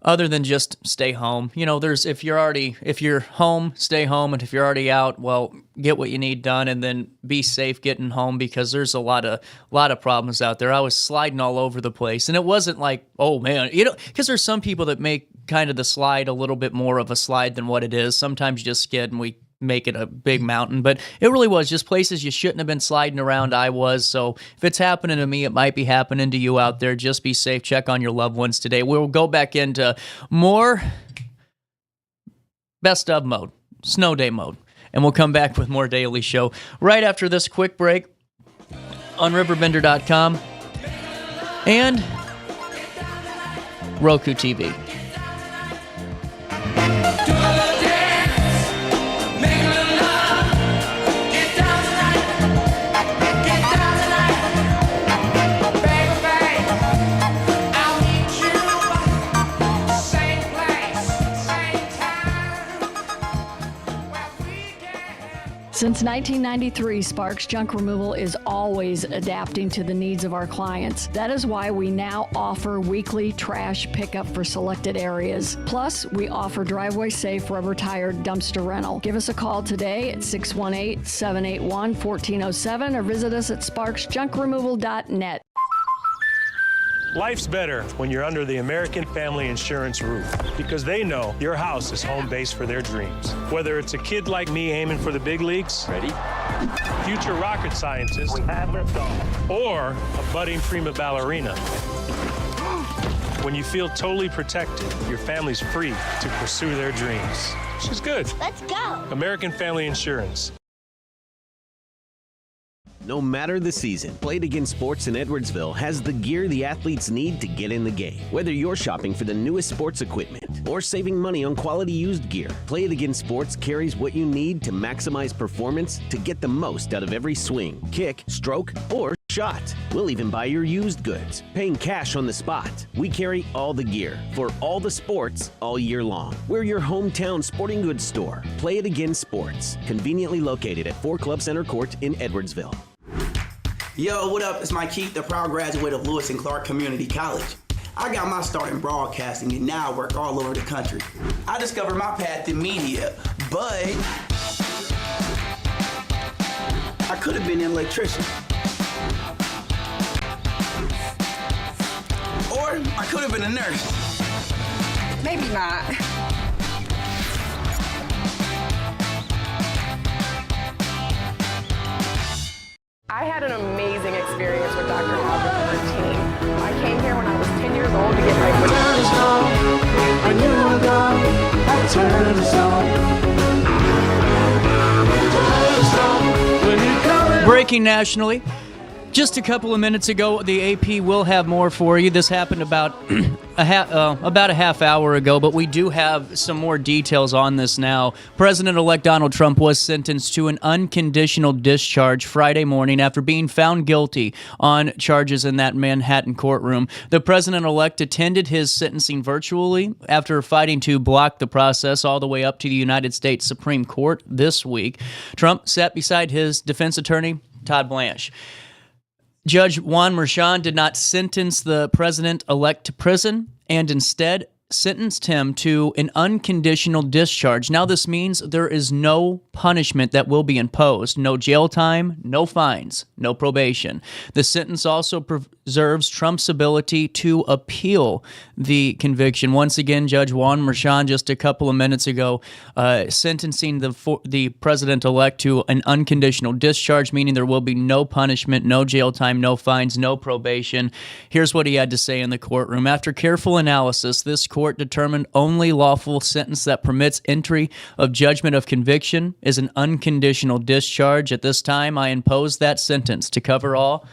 other than just stay home. If you're home, stay home. And if you're already out, well, get what you need done, and then be safe getting home, because there's a lot of problems out there. I was sliding all over the place, and it wasn't like, oh man, because there's some people that make kind of the slide a little bit more of a slide than what it is. Sometimes you just skid and we make it a big mountain, but it really was just places you shouldn't have been sliding around. I was. So if it's happening to me, it might be happening to you out there. Just be safe. Check on your loved ones today. We'll go back into more best of mode, snow day mode, and we'll come back with more daily show right after this quick break on RiverBender.com and Roku TV. Since 1993, Sparks Junk Removal is always adapting to the needs of our clients. That is why we now offer weekly trash pickup for selected areas. Plus, we offer driveway-safe rubber-tired dumpster rental. Give us a call today at 618-781-1407 or visit us at sparksjunkremoval.net. Life's better when you're under the American Family Insurance roof, because they know your house is home base for their dreams. Whether it's a kid like me aiming for the big leagues, ready, future rocket scientist, or a budding prima ballerina. When you feel totally protected, your family's free to pursue their dreams. She's good. Let's go. American Family Insurance. No matter the season, Play It Again Sports in Edwardsville has the gear the athletes need to get in the game. Whether you're shopping for the newest sports equipment or saving money on quality used gear, Play It Again Sports carries what you need to maximize performance to get the most out of every swing, kick, stroke, or shot. We'll even buy your used goods, paying cash on the spot. We carry all the gear for all the sports all year long. We're your hometown sporting goods store. Play It Again Sports, conveniently located at 4 Club Center Court in Edwardsville. Yo, what up? It's Mike Keith, the proud graduate of Lewis and Clark Community College. I got my start in broadcasting and now I work all over the country. I discovered my path in media, but I could have been an electrician. Or I could have been a nurse. Maybe not. I had an amazing experience with Dr. Haugen and her team. I came here when I was 10 years old to get my Breaking nationally. Just a couple of minutes ago, the AP will have more for you. This happened about a half hour ago, but we do have some more details on this now. President-elect Donald Trump was sentenced to an unconditional discharge Friday morning after being found guilty on charges in that Manhattan courtroom. The president-elect attended his sentencing virtually after fighting to block the process all the way up to the United States Supreme Court this week. Trump sat beside his defense attorney, Todd Blanche. Judge Juan Merchan did not sentence the president-elect to prison and instead sentenced him to an unconditional discharge. Now this means there is no punishment that will be imposed. No jail time, no fines, no probation. The sentence also preserves Trump's ability to appeal the conviction. Once again, Judge Juan Merchan just a couple of minutes ago sentencing the president-elect to an unconditional discharge, meaning there will be no punishment, no jail time, no fines, no probation. Here's what he had to say in the courtroom. After careful analysis, this court determined only lawful sentence that permits entry of judgment of conviction is an unconditional discharge. At this time, I impose that sentence to cover all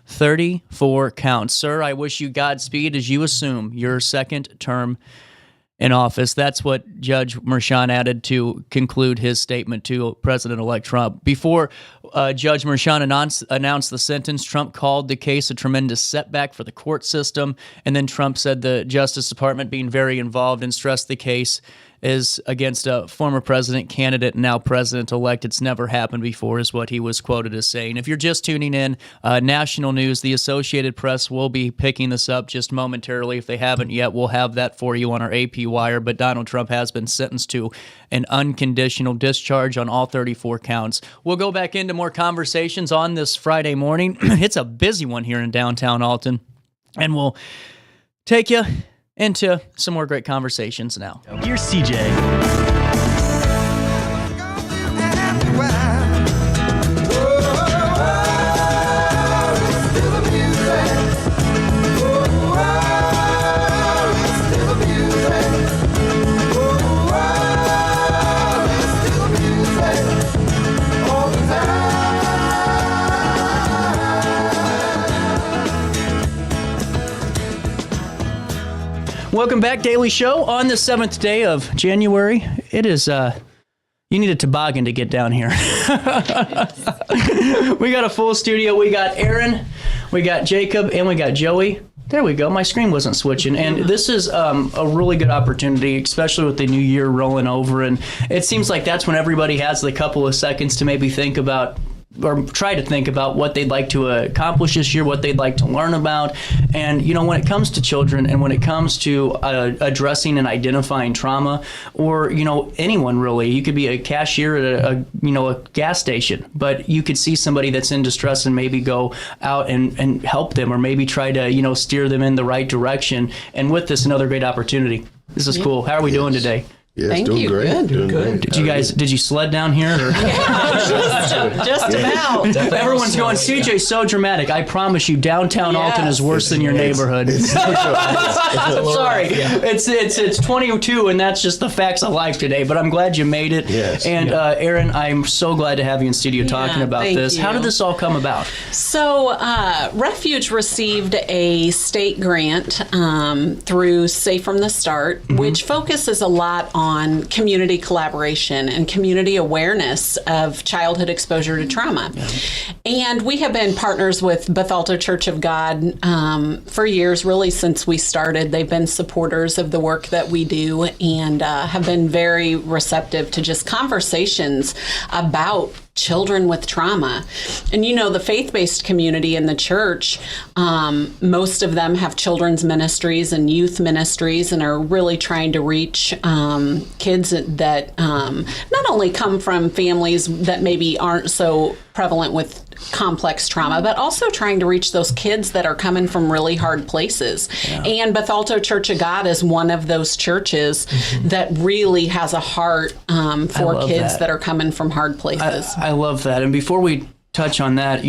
34 counts. Sir, I wish you Godspeed as you assume your second term in office. That's what Judge Merchan added to conclude his statement to President-elect Trump. Before Judge Merchan announced the sentence, Trump called the case a tremendous setback for the court system, and then Trump said the Justice Department being very involved and stressed the case is against a former president candidate and now president-elect. It's never happened before, is what he was quoted as saying. If you're just tuning in, national news, the Associated Press will be picking this up just momentarily. If they haven't yet, we'll have that for you on our AP wire. But Donald Trump has been sentenced to an unconditional discharge on all 34 counts. We'll go back into more conversations on this Friday morning. It's a busy one here in downtown Alton, and we'll take you into some more great conversations now. Here's CJ. Welcome back, Daily Show, on the 7th day of January. It is, you need a toboggan to get down here. We got a full studio. We got Aaron, we got Jacob, and we got Joey. There we go. My screen wasn't switching. And this is a really good opportunity, especially with the new year rolling over. And it seems like that's when everybody has the couple of seconds to maybe think about or try to think about what they'd like to accomplish this year, what they'd like to learn about. And, you know, when it comes to children and when it comes to addressing and identifying trauma, or, you know, anyone really, you could be a cashier at a gas station, but you could see somebody that's in distress and maybe go out and help them, or maybe try to, you know, steer them in the right direction. And with this, another great opportunity. This is cool. How are we doing today? Yes, doing great. Doing good. Did you sled down here? Or? Just about. Everyone's going, CJ's so dramatic. I promise you, downtown Alton is worse than your neighborhood. I'm sorry. Yeah. It's 22, and that's just the facts of life today. But I'm glad you made it. Yes. And Aaron, I'm so glad to have you in studio talking about this. How did this all come about? So Refuge received a state grant through Safe from the Start, which focuses a lot on community collaboration and community awareness of childhood exposure to trauma. Yeah. And we have been partners with Bethalto Church of God for years, really since we started. They've been supporters of the work that we do and have been very receptive to just conversations about children with trauma. And you know, the faith-based community in the church, most of them have children's ministries and youth ministries and are really trying to reach kids that not only come from families that maybe aren't so prevalent with complex trauma, but also trying to reach those kids that are coming from really hard places. Yeah. And Bethalto Church of God is one of those churches that really has a heart for kids that are coming from hard places. I love that. And before we touch on that,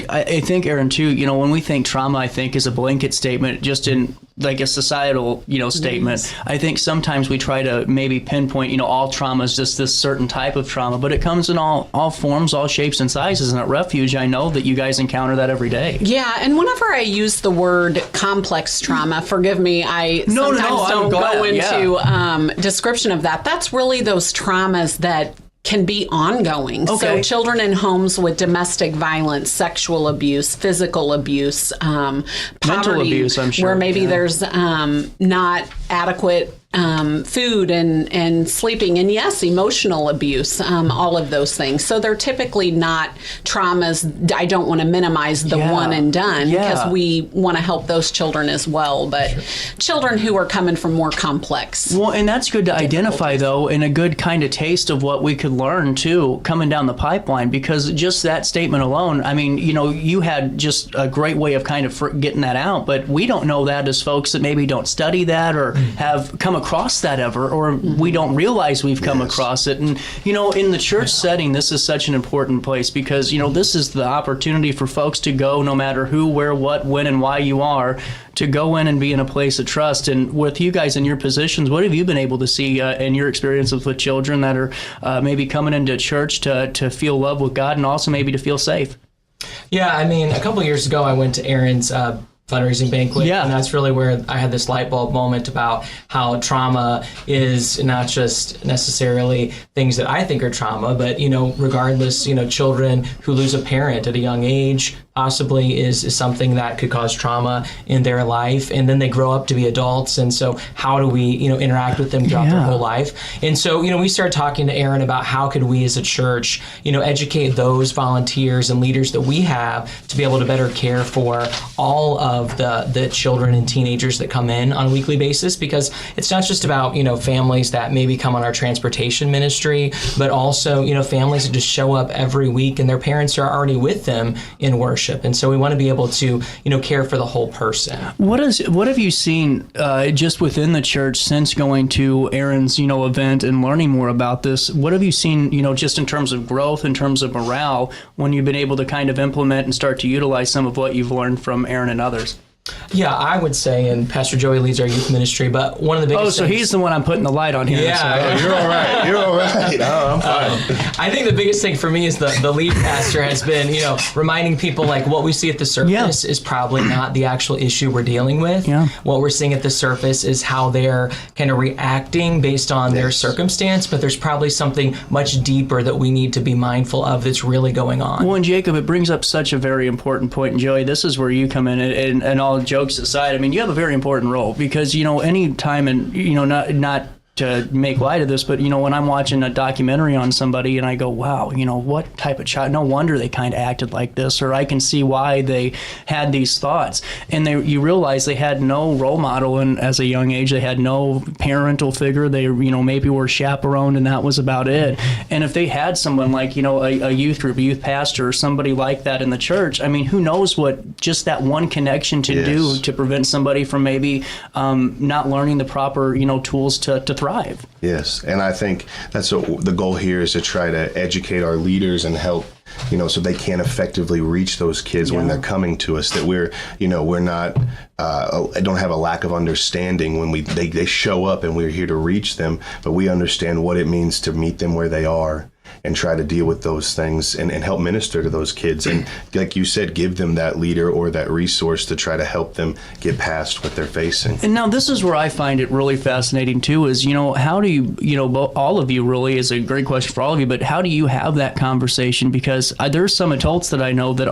I think, Aaron, too, when we think trauma, I think is a blanket statement just in like a societal, statement. Yes. I think sometimes we try to maybe pinpoint, all trauma is just this certain type of trauma, but it comes in all forms, all shapes and sizes. And at Refuge, I know that you guys encounter that every day. Yeah, and whenever I use the word complex trauma, forgive me, I sometimes don't go into description of that. That's really those traumas that can be ongoing. Okay. So children in homes with domestic violence, sexual abuse, physical abuse, poverty, mental abuse, I'm sure. Where maybe there's not adequate food and sleeping, and yes, emotional abuse, all of those things. So they're typically not traumas. I don't want to minimize the one and done because we want to help those children as well, but children who are coming from more complex. Well, and that's good to identify, though, and a good kind of taste of what we could learn, too, coming down the pipeline, because just that statement alone, I mean, you had just a great way of kind of getting that out, but we don't know that as folks that maybe don't study that or have come across that ever, or we don't realize we've come across it. And, in the church setting, this is such an important place because, this is the opportunity for folks to go no matter who, where, what, when, and why you are, to go in and be in a place of trust. And with you guys in your positions, what have you been able to see in your experiences with children that are maybe coming into church to feel love with God and also maybe to feel safe? Yeah, I mean, a couple of years ago, I went to Aaron's fundraising banquet, and that's really where I had this light bulb moment about how trauma is not just necessarily things that I think are trauma, but regardless, children who lose a parent at a young age possibly is something that could cause trauma in their life, and then they grow up to be adults, and so how do we interact with them throughout their whole life? And so we started talking to Aaron about how could we as a church educate those volunteers and leaders that we have to be able to better care for all of the children and teenagers that come in on a weekly basis, because it's not just about families that maybe come on our transportation ministry, but also families that just show up every week and their parents are already with them in worship. And so we want to be able to, care for the whole person. What have you seen just within the church since going to Aaron's, event and learning more about this? What have you seen, just in terms of growth, in terms of morale, when you've been able to kind of implement and start to utilize some of what you've learned from Aaron and others? Yeah, I would say, and Pastor Joey leads our youth ministry, but one of the biggest so he's the one I'm putting the light on here. Yeah. You're all right. You're all right. I'm fine. I think the biggest thing for me is the lead pastor has been, reminding people like what we see at the surface is probably not the actual issue we're dealing with. Yeah. What we're seeing at the surface is how they're kind of reacting based on their circumstance, but there's probably something much deeper that we need to be mindful of that's really going on. Well, and Jacob, it brings up such a very important point, and Joey, this is where you come in, and all jokes aside, I mean, you have a very important role because, any time, and, not to make light of this, but, when I'm watching a documentary on somebody and I go, wow, what type of child, no wonder they kind of acted like this, or I can see why they had these thoughts. And you realize they had no role model, and as a young age, they had no parental figure. They, maybe were chaperoned, and that was about it. And if they had someone like, a youth group, a youth pastor, or somebody like that in the church, I mean, who knows what just that one connection to do to prevent somebody from maybe not learning the proper, tools to thrive. Yes, and I think that's the goal here is to try to educate our leaders and help, so they can effectively reach those kids when they're coming to us. That we're not don't have a lack of understanding when they show up and we're here to reach them, but we understand what it means to meet them where they are and try to deal with those things and help minister to those kids. And like you said, give them that leader or that resource to try to help them get past what they're facing. And now this is where I find it really fascinating too, is, how do you, all of you really is a great question for all of you, but how do you have that conversation? Because there's some adults that I know that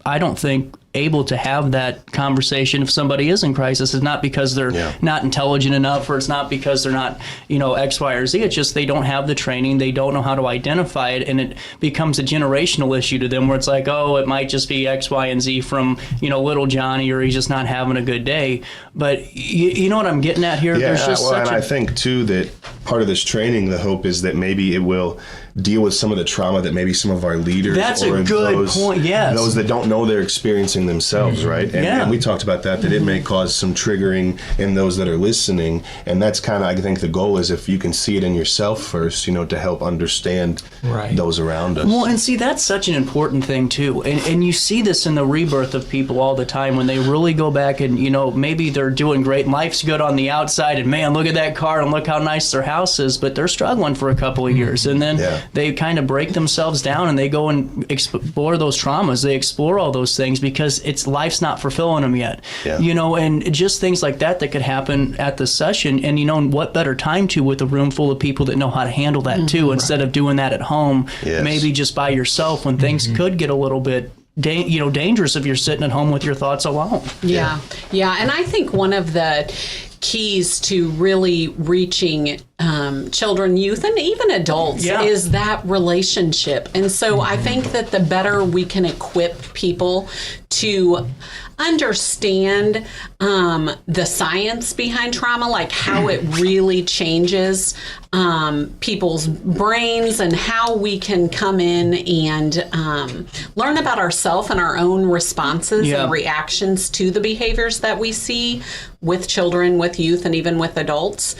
I don't think able to have that conversation if somebody is in crisis. It's not because they're not intelligent enough, or it's not because they're not, X, Y, or Z. It's just they don't have the training. They don't know how to identify it, and it becomes a generational issue to them where it's like, oh, it might just be X, Y, and Z from, little Johnny, or he's just not having a good day. But you know what I'm getting at here? Yeah, There's just and I think, too, that part of this training, the hope is that maybe it will deal with some of the trauma that maybe some of our leaders That's or a good those, point, yes. those that don't know they're experiencing themselves, right? And we talked about that it may cause some triggering in those that are listening. And that's kind of, I think the goal is if you can see it in yourself first, to help understand those around us. Well, and see, that's such an important thing, too. And you see this in the rebirth of people all the time when they really go back and, maybe they're doing great. Life's good on the outside, and man, look at that car and look how nice their house is, but they're struggling for a couple of years. And then they kind of break themselves down and they go and explore those traumas. They explore all those things because life's not fulfilling them yet. And just things like that could happen at the session. And what better time to with a room full of people that know how to handle that too, instead of doing that at home, maybe just by yourself when things could get a little bit dangerous if you're sitting at home with your thoughts alone. Yeah. And I think one of the keys to really reaching children, youth, and even adults is that relationship. And so I think that the better we can equip people to understand the science behind trauma, like how it really changes people's brains, and how we can come in and learn about ourselves and our own responses and reactions to the behaviors that we see with children, with youth, and even with adults.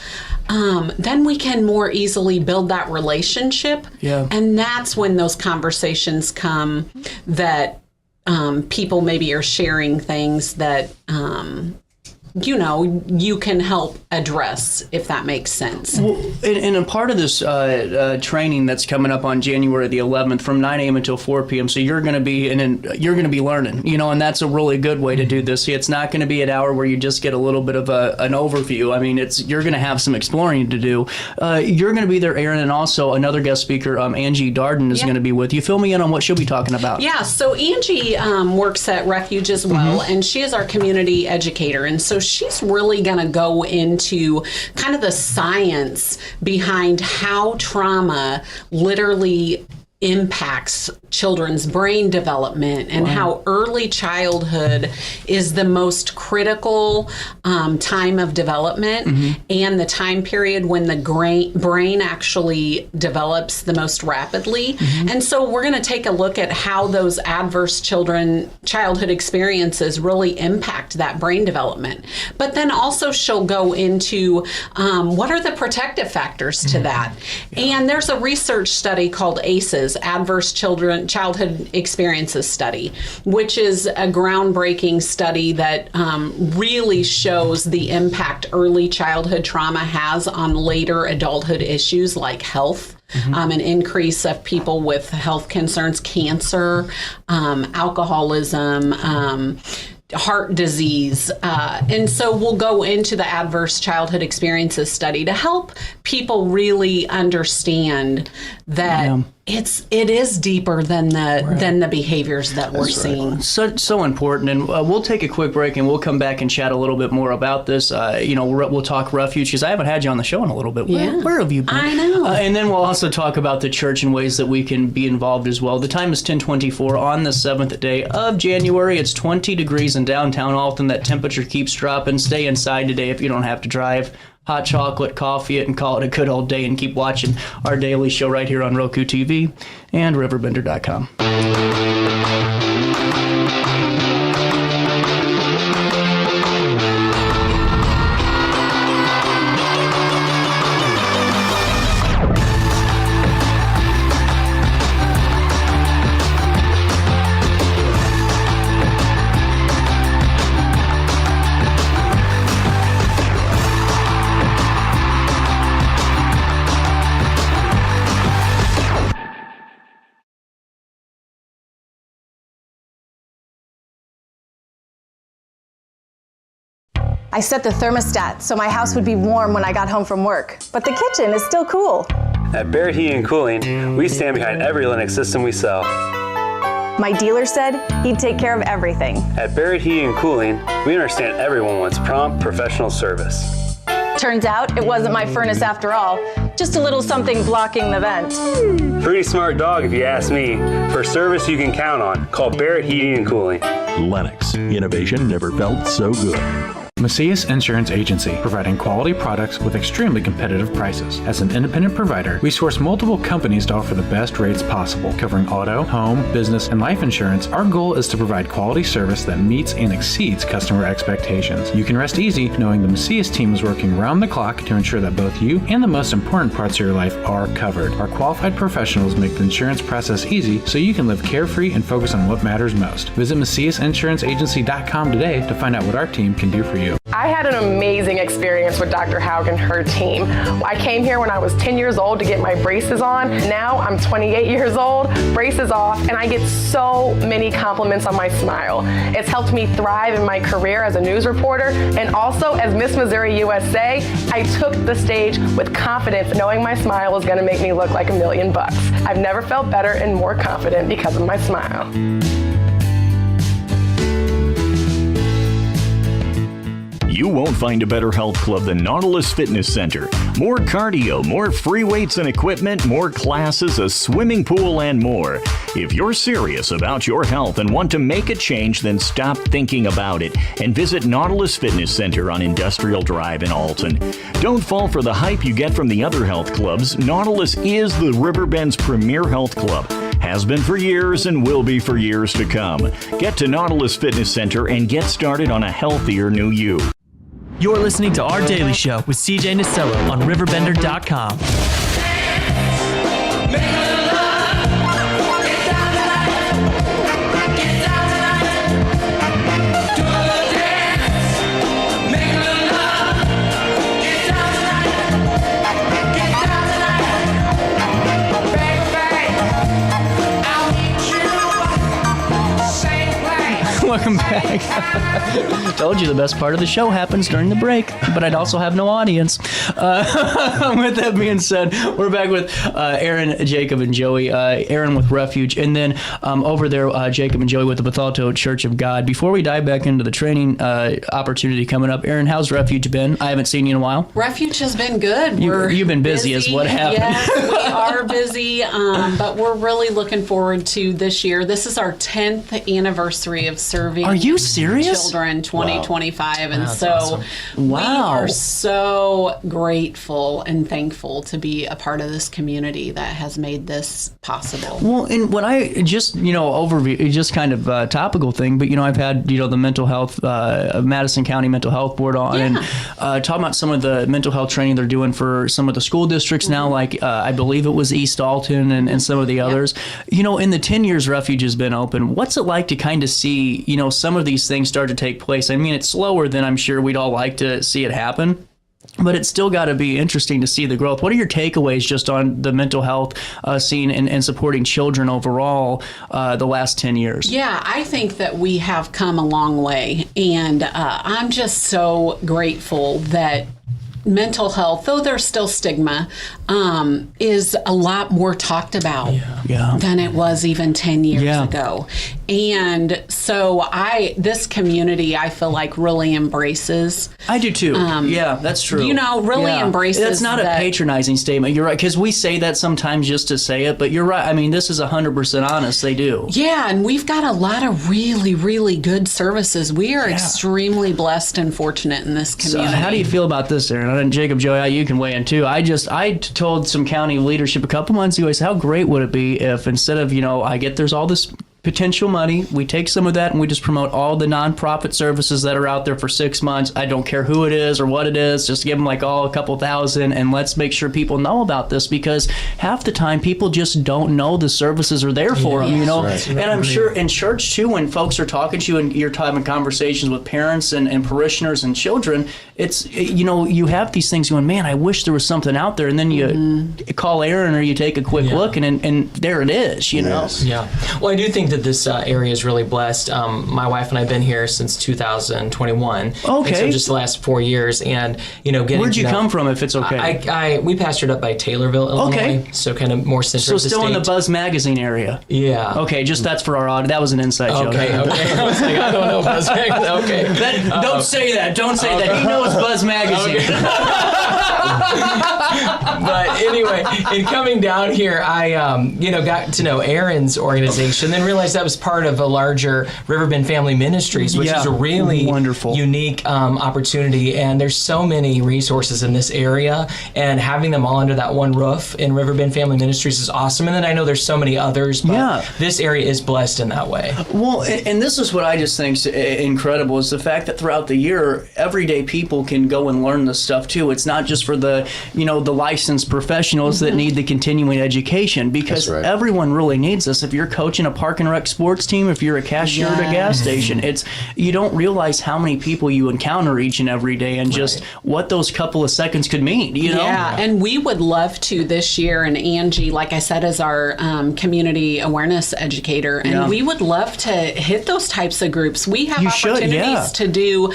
Then we can more easily build that relationship. And that's when those conversations come that people maybe are sharing things that, you can help address, if that makes sense. Well, and a part of this training that's coming up on January the 11th from 9 a.m. until 4 p.m. So you're going to be learning, and that's a really good way to do this. See, it's not going to be an hour where you just get a little bit of an overview. I mean, you're going to have some exploring to do. You're going to be there, Aaron, and also another guest speaker, Angie Darden, is going to be with you. Fill me in on what she'll be talking about. Yeah, so Angie works at Refuge as well, and she is our community educator. And so she's really going to go into kind of the science behind how trauma literally impacts children's brain development, and how early childhood is the most critical time of development, and the time period when the brain actually develops the most rapidly. And so we're going to take a look at how those adverse childhood experiences really impact that brain development. But then also she'll go into what are the protective factors to that. And there's a research study called ACEs, Adverse Childhood Experiences Study, which is a groundbreaking study that really shows the impact early childhood trauma has on later adulthood issues like health. An increase of people with health concerns, cancer, alcoholism, heart disease. And so we'll go into the Adverse Childhood Experiences Study to help people really understand that it is deeper than the behaviors that we're seeing. So important. And we'll take a quick break and we'll come back and chat a little bit more about this. We'll talk Refuge, because I haven't had you on the show in a little bit. Where have you been? I know. And then we'll also talk about the church and ways that we can be involved as well. The time is 10:24 on the 7th day of January. It's 20 degrees in downtown Alton. That temperature keeps dropping. Stay inside today if you don't have to drive. Hot chocolate, coffee it, and call it a good old day, and keep watching our daily show right here on Roku TV and RiverBender.com. I set the thermostat so my house would be warm when I got home from work, but the kitchen is still cool. At Barrett Heating and Cooling, we stand behind every Lennox system we sell. My dealer said he'd take care of everything. At Barrett Heating and Cooling, we understand everyone wants prompt, professional service. Turns out it wasn't my furnace after all, just a little something blocking the vent. Pretty smart dog if you ask me. For service you can count on, call Barrett Heating and Cooling. Lennox, innovation never felt so good. Macias Insurance Agency, providing quality products with extremely competitive prices. As an independent provider, we source multiple companies to offer the best rates possible, covering auto, home, business, and life insurance. Our goal is to provide quality service that meets and exceeds customer expectations. You can rest easy knowing the Macias team is working round the clock to ensure that both you and the most important parts of your life are covered. Our qualified professionals make the insurance process easy so you can live carefree and focus on what matters most. Visit MaciasInsuranceAgency.com today to find out what our team can do for you. I had an amazing experience with Dr. Haug and her team. I came here when I was 10 years old to get my braces on. Now I'm 28 years old, braces off, and I get so many compliments on my smile. It's helped me thrive in my career as a news reporter, and also as Miss Missouri USA, I took the stage with confidence, knowing my smile was gonna make me look like $1 million. I've never felt better and more confident because of my smile. You won't find a better health club than Nautilus Fitness Center. More cardio, more free weights and equipment, more classes, a swimming pool, and more. If you're serious about your health and want to make a change, then stop thinking about it and visit Nautilus Fitness Center on Industrial Drive in Alton. Don't fall for the hype you get from the other health clubs. Nautilus is the Riverbend's premier health club. Has been for years and will be for years to come. Get to Nautilus Fitness Center and get started on a healthier new you. You're listening to Our Daily Show with CJ Nasello on RiverBender.com. Welcome back. Told you the best part of the show happens during the break, but I'd also have no audience. With that being said, we're back with Aaron, Jacob, and Joey. Aaron with Refuge, and then over there, Jacob and Joey with the Bethalto Church of God. Before we dive back into the training opportunity coming up, Aaron, how's Refuge been? I haven't seen you in a while. Refuge has been good. You've been busy is what happened. Yes, we are busy, but we're really looking forward to this year. This is our 10th anniversary of serving. Are you serious? Children 2025, and That's so awesome. we are so grateful and thankful to be a part of this community that has made this possible. Well, and when I just, overview, just kind of topical thing, but, I've had, the mental health, Madison County Mental Health Board on, and talking about some of the mental health training they're doing for some of the school districts now, like I believe it was East Alton and some of the others. In the 10 years Refuge has been open, what's it like to kind of see, some of these things start to take place? I mean, it's slower than I'm sure we'd all like to see it happen, but it's still got to be interesting to see the growth. What are your takeaways just on the mental health scene and supporting children overall the last 10 years? Yeah, I think that we have come a long way, and I'm just so grateful that mental health, though there's still stigma, is a lot more talked about than it was even 10 years ago. And so this community, I feel like really embraces. I do too. That's true. Really embraces. That's not a patronizing statement. You're right, because we say that sometimes just to say it, but you're right. I mean, this is 100% honest. They do. Yeah, and we've got a lot of really, really good services. We are extremely blessed and fortunate in this community. So how do you feel about this, Aaron? And Jacob, Joey, you can weigh in too. I told some county leadership a couple months ago, I said, how great would it be if instead of, I get there's all this potential money, we take some of that and we just promote all the nonprofit services that are out there for 6 months. I don't care who it is or what it is, just give them like a couple thousand, and let's make sure people know about this, because half the time people just don't know the services are there for them, Right. And I'm sure in church too, when folks are talking to you and you're having conversations with parents and parishioners and children, it's, you have these things going, man, I wish there was something out there, and then you call Aaron or you take a quick look and there it is, Yes. Yeah. Well, I do think think that this area is really blessed. My wife and I have been here since 2021. Okay. So just the last 4 years, and Where'd you come from, if it's okay? We pastored up by Taylorville, Illinois. Okay. So kind of more central. So still in the Buzz magazine area. Yeah. Okay, just that's for our audience. That was an inside joke. Okay. I was like, I don't know Buzz magazine. Okay. Don't say that. Don't say that. He knows Buzz magazine. But anyway, in coming down here, I got to know Aaron's organization, then realized that was part of a larger Riverbend Family Ministries, which is a really wonderful, unique opportunity. And there's so many resources in this area, and having them all under that one roof in Riverbend Family Ministries is awesome. And then I know there's so many others, but this area is blessed in that way. Well, and this is what I just think is incredible, is the fact that throughout the year, everyday people can go and learn this stuff too. It's not just for the licensed professionals that need the continuing education, because everyone really needs this. If you're coaching a park and rec sports team, if you're a cashier at a gas station, you don't realize how many people you encounter each and every day, and just what those couple of seconds could mean, Yeah, and we would love to this year, and Angie, like I said, is our community awareness educator, and we would love to hit those types of groups. We have opportunities to do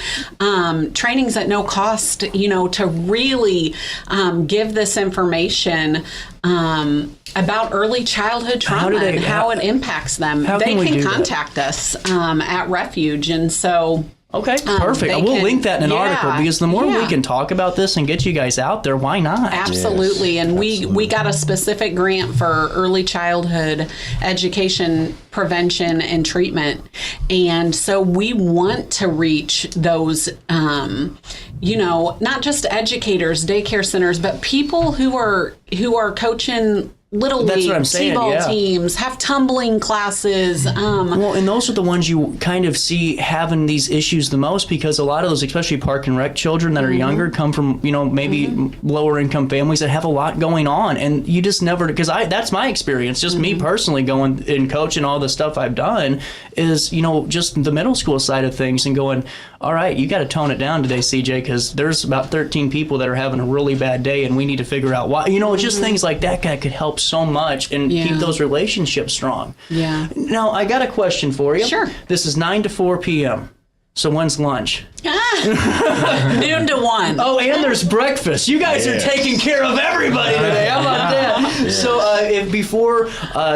trainings at no cost, to really give this information about early childhood trauma and how it impacts them. They can contact us at Refuge, and so... Okay, perfect. We'll link that in an article, because the more we can talk about this and get you guys out there, why not? Absolutely. And we got a specific grant for early childhood education, prevention, and treatment. And so we want to reach those, not just educators, daycare centers, but people who are coaching little league, t-ball teams, have tumbling classes. Well, and those are the ones you kind of see having these issues the most, because a lot of those, especially park and rec children that are younger, come from, maybe lower income families that have a lot going on. And you just never, because that's my experience, just me personally going and coaching all the stuff I've done is, just the middle school side of things, and going, all right, you got to tone it down today, CJ, because there's about 13 people that are having a really bad day, and we need to figure out why. It's just things like that could help so much and keep those relationships strong. Yeah. Now, I got a question for you. Sure. This is 9 to 4 p.m. So when's lunch? Noon to 1. Oh, and there's breakfast. You guys are taking care of everybody today. How about that? Yeah. So if before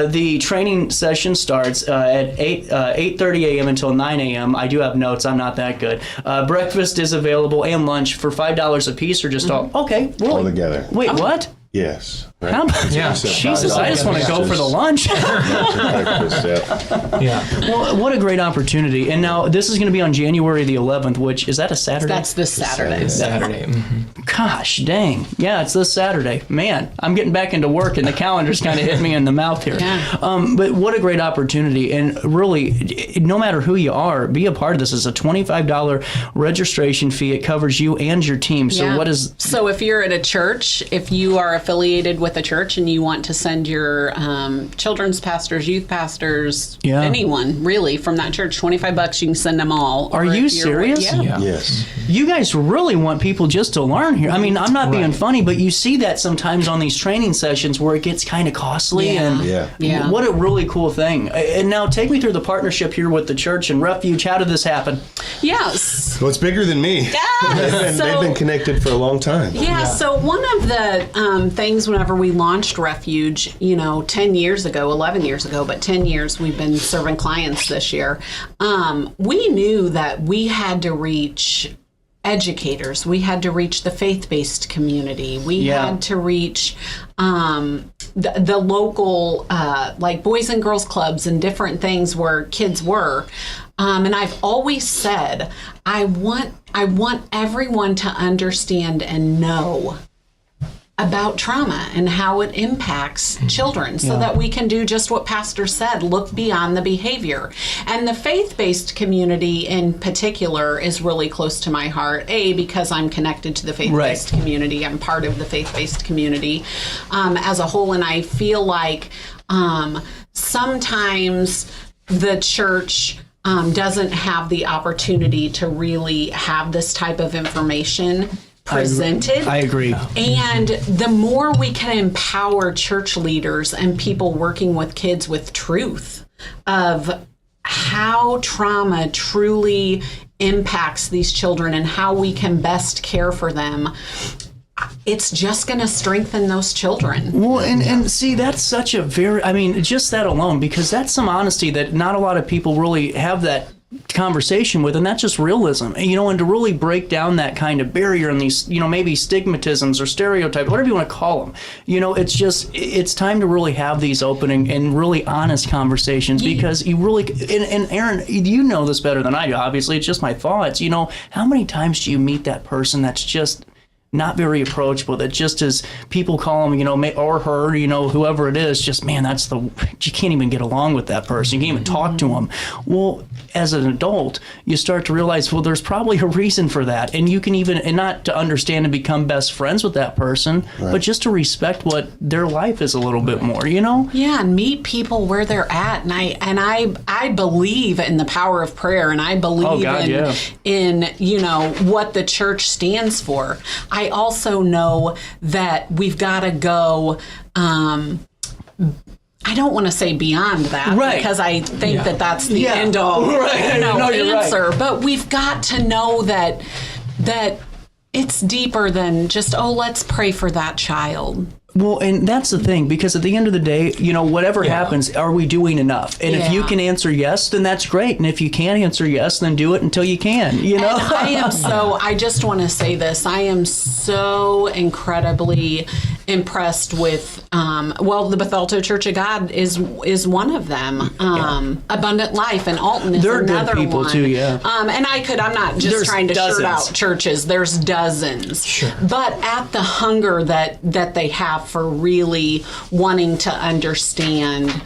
the training session starts at 8:30 a.m. until 9 a.m., I do have notes. I'm not that good. Breakfast is available, and lunch for $5 a piece, or just all. Okay. Really? All together. Wait, what? Yes. Right. How about, Jesus, I just want to go for the lunch. Well, what a great opportunity. And now this is going to be on January the 11th, which, is that a Saturday? That's this Saturday. Gosh, dang. Yeah, it's this Saturday. Man, I'm getting back into work, and the calendar's kind of hit me in the mouth here. Yeah. But what a great opportunity. And really, no matter who you are, be a part of this. It's a $25 registration fee. It covers you and your team. So what is... So if you're at a church, if you are affiliated with a church and you want to send your children's pastors, youth pastors, anyone really from that church, $25, you can send them all. Are you serious? Yeah. Yes. You guys really want people just to learn here. I mean, I'm not being funny, but you see that sometimes on these training sessions where it gets kind of costly. And what a really cool thing. And now take me through the partnership here with the church and Refuge. How did this happen? Yes. Well, it's bigger than me. They've been connected for a long time. Yeah, so one of the things whenever we launched Refuge, 10 years ago, 11 years ago, but 10 years we've been serving clients this year, we knew that we had to reach educators. We had to reach the faith-based community. We had to reach the local, like Boys and Girls Clubs and different things where kids were. And I've always said, I want everyone to understand and know about trauma and how it impacts children, so that we can do just what Pastor said, look beyond the behavior. And the faith-based community in particular is really close to my heart, because I'm connected to the faith-based community. I'm part of the faith-based community as a whole, and I feel like sometimes the church doesn't have the opportunity to really have this type of information presented. I agree. And the more we can empower church leaders and people working with kids with truth of how trauma truly impacts these children and how we can best care for them, it's just going to strengthen those children. Well, and see, that's such a very, I mean, just that alone, because that's some honesty that not a lot of people really have that conversation with, and that's just realism. And, and to really break down that kind of barrier and these, maybe stigmatisms or stereotypes, whatever you want to call them, it's time to really have these open and really honest conversations, because you really, and Aaron, you know this better than I do, obviously, it's just my thoughts. How many times do you meet that person that's just not very approachable, that just as people call them, or her, whoever it is, just, man, you can't even get along with that person. You can't even talk to them. Well, as an adult, you start to realize, well, there's probably a reason for that. And you can even, and not to understand and become best friends with that person, but just to respect what their life is a little bit more, Yeah, and meet people where they're at. And I believe in the power of prayer, and I believe in what the church stands for. I also know that we've got to go, I don't want to say beyond that, because I think that that's the end all answer. Right. But we've got to know that it's deeper than just, let's pray for that child. Well, and that's the thing, because at the end of the day, whatever happens, are we doing enough? And if you can answer yes, then that's great. And if you can't answer yes, then do it until you can, And I just want to say this. I am so incredibly impressed with, the Bethalto Church of God is one of them. Abundant Life and Alton is They're another good people one. Too, yeah. And I'm not just trying to shirt out churches. There's dozens. Sure. But at the hunger that they have for really wanting to understand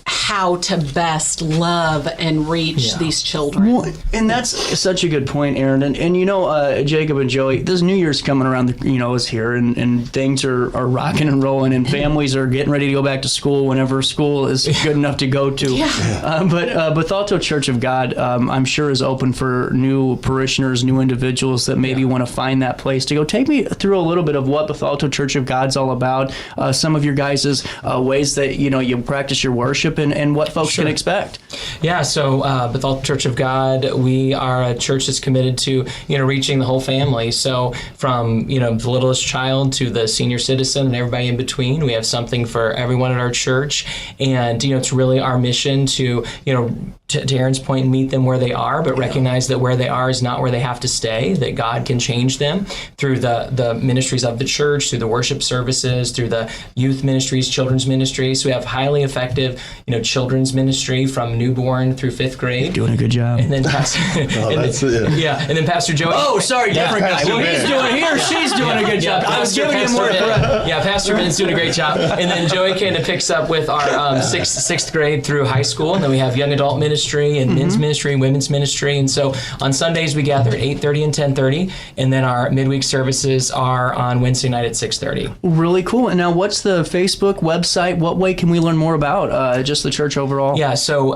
how to best love and reach these children. Well, and that's such a good point, Aaron. And Jacob and Joey, this New Year's coming around, is here, and things are rocking and rolling, and families are getting ready to go back to school whenever school is good enough to go to. But Bethalto Church of God, I'm sure, is open for new parishioners, new individuals that maybe want to find that place to go. Take me through a little bit of what Bethalto Church of God's all about, some of your guys' ways that, you practice your worship, and what folks can expect. Yeah, so Bethalto Church of God, we are a church that's committed to, reaching the whole family. So from, the littlest child to the senior citizen and everybody in between, we have something for everyone at our church. And, it's really our mission to, to Aaron's point, meet them where they are, but recognize that where they are is not where they have to stay, that God can change them through the ministries of the church, through the worship services, through the youth ministries, children's ministries. So we have highly effective, children's ministry from newborn through 5th grade. You're doing a good job. And then Pastor, and then Pastor Joey. Oh, sorry, different guy. Well, he's doing, he or she's doing a good job. I was giving him more credit. Yeah, Pastor Ben's doing a great job. And then Joey kind of picks up with our sixth grade through high school, and then we have young adult ministry and men's ministry and women's ministry. And so on Sundays we gather at 8:30 and 10:30, and then our midweek services are on Wednesday night at 6:30. Really cool. And now, what's the Facebook website? What way can we learn more about just the church overall? Yeah, so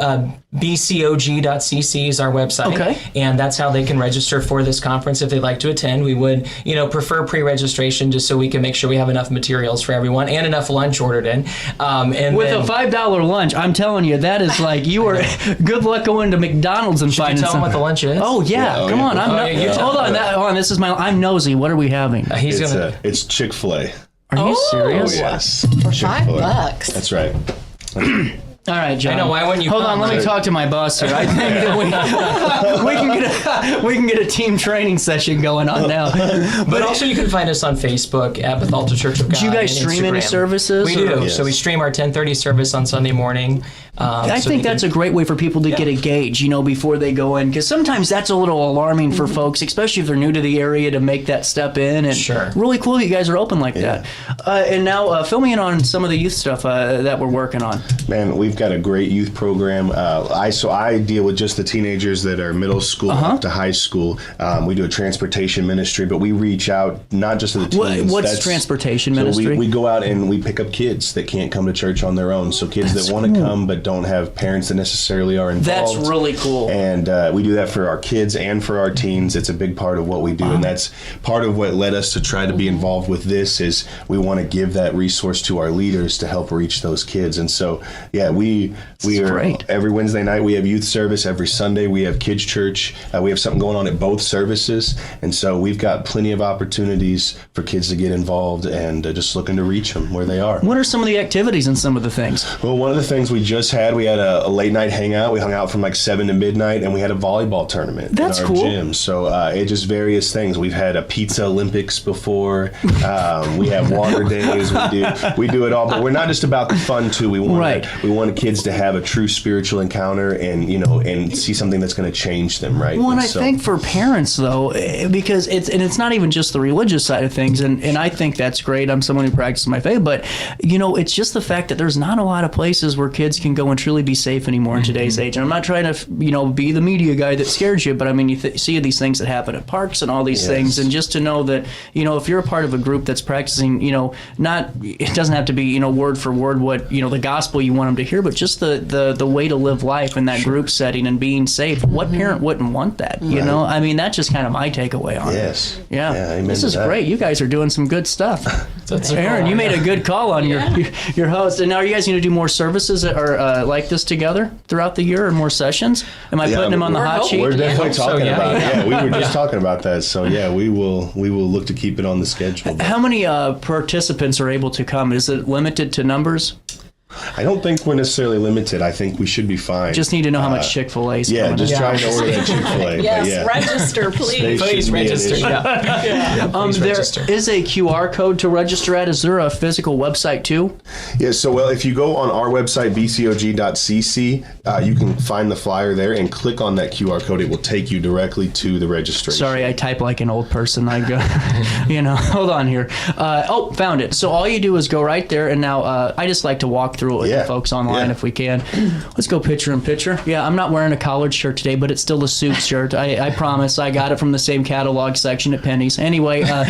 bcog.cc is our website, and that's how they can register for this conference if they'd like to attend. We would, prefer pre-registration just so we can make sure we have enough materials for everyone and enough lunch ordered in. And with a $5 lunch, I'm telling you, that is like, you are good luck going to McDonald's and finding something. Tell them what the lunch is? Oh yeah, come on. Hold on. This is I'm nosy. What are we having? It's Chick-fil-A. Are you serious? Oh, yes. For $5. That's right. All right, John. I know. Why wouldn't you? Hold on. Let me talk to my boss here. I think that we can get a team training session going on now. But also, you can find us on Facebook at Bethalto Church of God. Do you guys stream any services? We do. Yes. So we stream our 10:30 service on Sunday morning. I think that's a great way for people to get a gauge, before they go in, because sometimes that's a little alarming for folks, especially if they're new to the area, to make that step in. And really cool that you guys are open like that. And now, fill me in on some of the youth stuff that we're working on. Man, we've we've got a great youth program. I deal with just the teenagers that are middle school up to high school. We do a transportation ministry, but we reach out not just to the teens. What's transportation ministry? So we go out and we pick up kids that can't come to church on their own. So kids that want to come but don't have parents that necessarily are involved. That's really cool. And we do that for our kids and for our teens. It's a big part of what we do, and that's part of what led us to try to be involved with this. Is we want to give that resource to our leaders to help reach those kids. And so, yeah, we are great. Every Wednesday night we have youth service. Every Sunday we have kids church. We have something going on at both services, and so we've got plenty of opportunities for kids to get involved and just looking to reach them where they are. What are some of the activities and some of the things? Well, one of the things we just had, we had a late night hangout. We hung out from like 7 to midnight, and we had a volleyball tournament That's in our cool. gym. So it just various things. We've had a pizza Olympics before. We have water days. We do it all. But we're not just about the fun too. We want kids to have a true spiritual encounter and see something that's going to change them. Right. Well, and I think for parents though, because it's not even just the religious side of things, and I think that's great. I'm someone who practices my faith, but it's just the fact that there's not a lot of places where kids can go and truly be safe anymore in today's age. And I'm not trying to be the media guy that scares you, but I mean you see these things that happen at parks and all these things, and just to know that if you're a part of a group that's practicing, it doesn't have to be word for word what the gospel you want them to hear, but just the way to live life in that group setting and being safe. What parent wouldn't want that? I mean, that's just kind of my takeaway on it. Yeah, amen this to is that. Great. You guys are doing some good stuff. Aaron, you made a good call on your host. And now are you guys going to do more services like this together throughout the year, or more sessions? Am I putting him on the hot sheet? We're definitely talking about it. Yeah, we were just talking about that. So yeah, we will look to keep it on the schedule. How many participants are able to come? Is it limited to numbers? I don't think we're necessarily limited. I think we should be fine. Just need to know how much Chick-fil-A is coming. Just trying to order that Chick-fil-A. Yes, register, please. Please register. There is a QR code to register at. Is there a physical website too? Yeah, so if you go on our website, bcog.cc, you can find the flyer there and click on that QR code. It will take you directly to the registration. Sorry, I type like an old person. I go, hold on here. Found it. So all you do is go right there, and now I just like to walk through it with the folks online if we can. Let's go picture in picture. Yeah, I'm not wearing a collared shirt today, but it's still a suit shirt. I promise. I got it from the same catalog section at Penny's. Anyway, go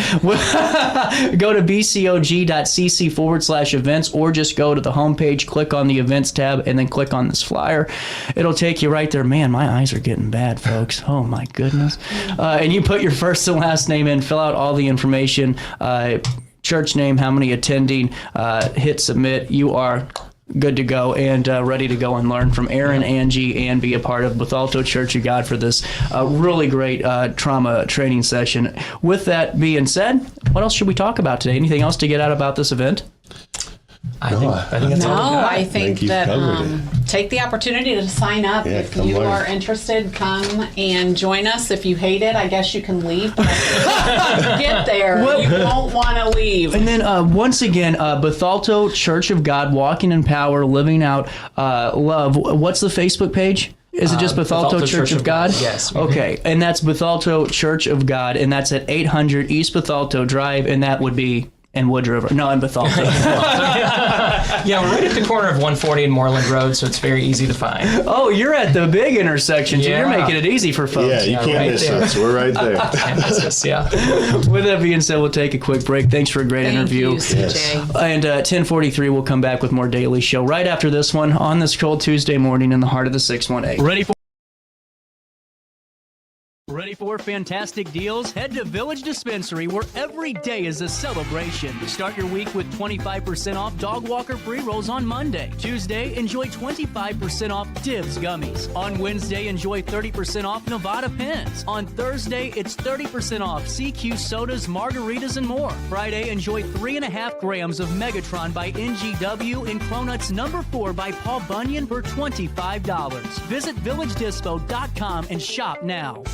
to bcog.cc/events, or just go to the homepage, click on the events tab, and then click on this flyer. It'll take you right there. Man, my eyes are getting bad, folks. Oh my goodness. And you put your first and last name in, fill out all the information, church name, how many attending, hit submit. You are good to go and ready to go and learn from Aaron, Angie, and be a part of Bethalto Church of God for this really great trauma training session. With that being said, what else should we talk about today? Anything else to get out about this event? I think that's all we got. I think that take the opportunity to sign up. If you are interested, come and join us. If you hate it, I guess you can leave. But get there. You won't want to leave. And then once again, Bethalto Church of God, walking in power, living out love. What's the Facebook page? Is it just Bethalto Church of God? Yes. Okay, and that's Bethalto Church of God, and that's at 800 East Bethalto Drive, and that would be in Wood River. No, in Bethalto. Yeah, we're right at the corner of 140 and Moreland Road, so it's very easy to find. Oh, you're at the big intersection, so you're making it easy for folks. Yeah, you can't miss us. We're right there. Can't miss us, yeah. With that being said, we'll take a quick break. Thanks for a great interview. Thank you, CJ. And 10:43, we'll come back with more Daily Show right after this one on this cold Tuesday morning in the heart of the 618. Ready for fantastic deals? Head to Village Dispensary, where every day is a celebration. Start your week with 25% off Dog Walker pre-rolls on Monday. Tuesday, enjoy 25% off Dibs gummies. On Wednesday, enjoy 30% off Nevada pens. On Thursday, it's 30% off CQ sodas, margaritas, and more. Friday, enjoy 3.5 grams of Megatron by NGW and Cronuts No. 4 by Paul Bunyan for $25. Visit VillageDispo.com and shop now.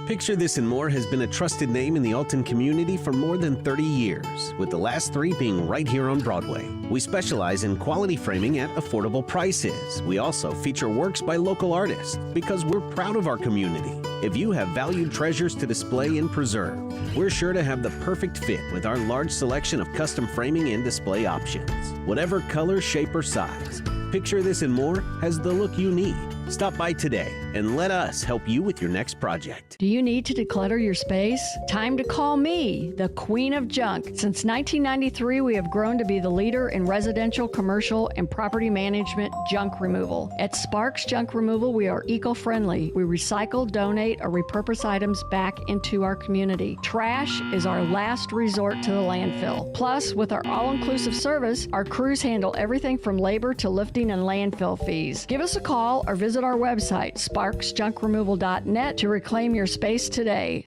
Picture This and More has been a trusted name in the Alton community for more than 30 years, with the last 3 being right here on Broadway. We specialize in quality framing at affordable prices. We also feature works by local artists because we're proud of our community. If you have valued treasures to display and preserve, we're sure to have the perfect fit with our large selection of custom framing and display options. Whatever color, shape, or size, Picture This and More has the look you need. Stop by today and let us help you with your next project. Do you need to declutter your space? Time to call me, the Queen of Junk. Since 1993, we have grown to be the leader in residential, commercial, and property management junk removal. At Sparks Junk Removal, we are eco-friendly. We recycle, donate, or repurpose items back into our community. Trash is our last resort to the landfill. Plus, with our all-inclusive service, our crews handle everything from labor to lifting and landfill fees. Give us a call or visit our website, sparksjunkremoval.net, to reclaim your space today.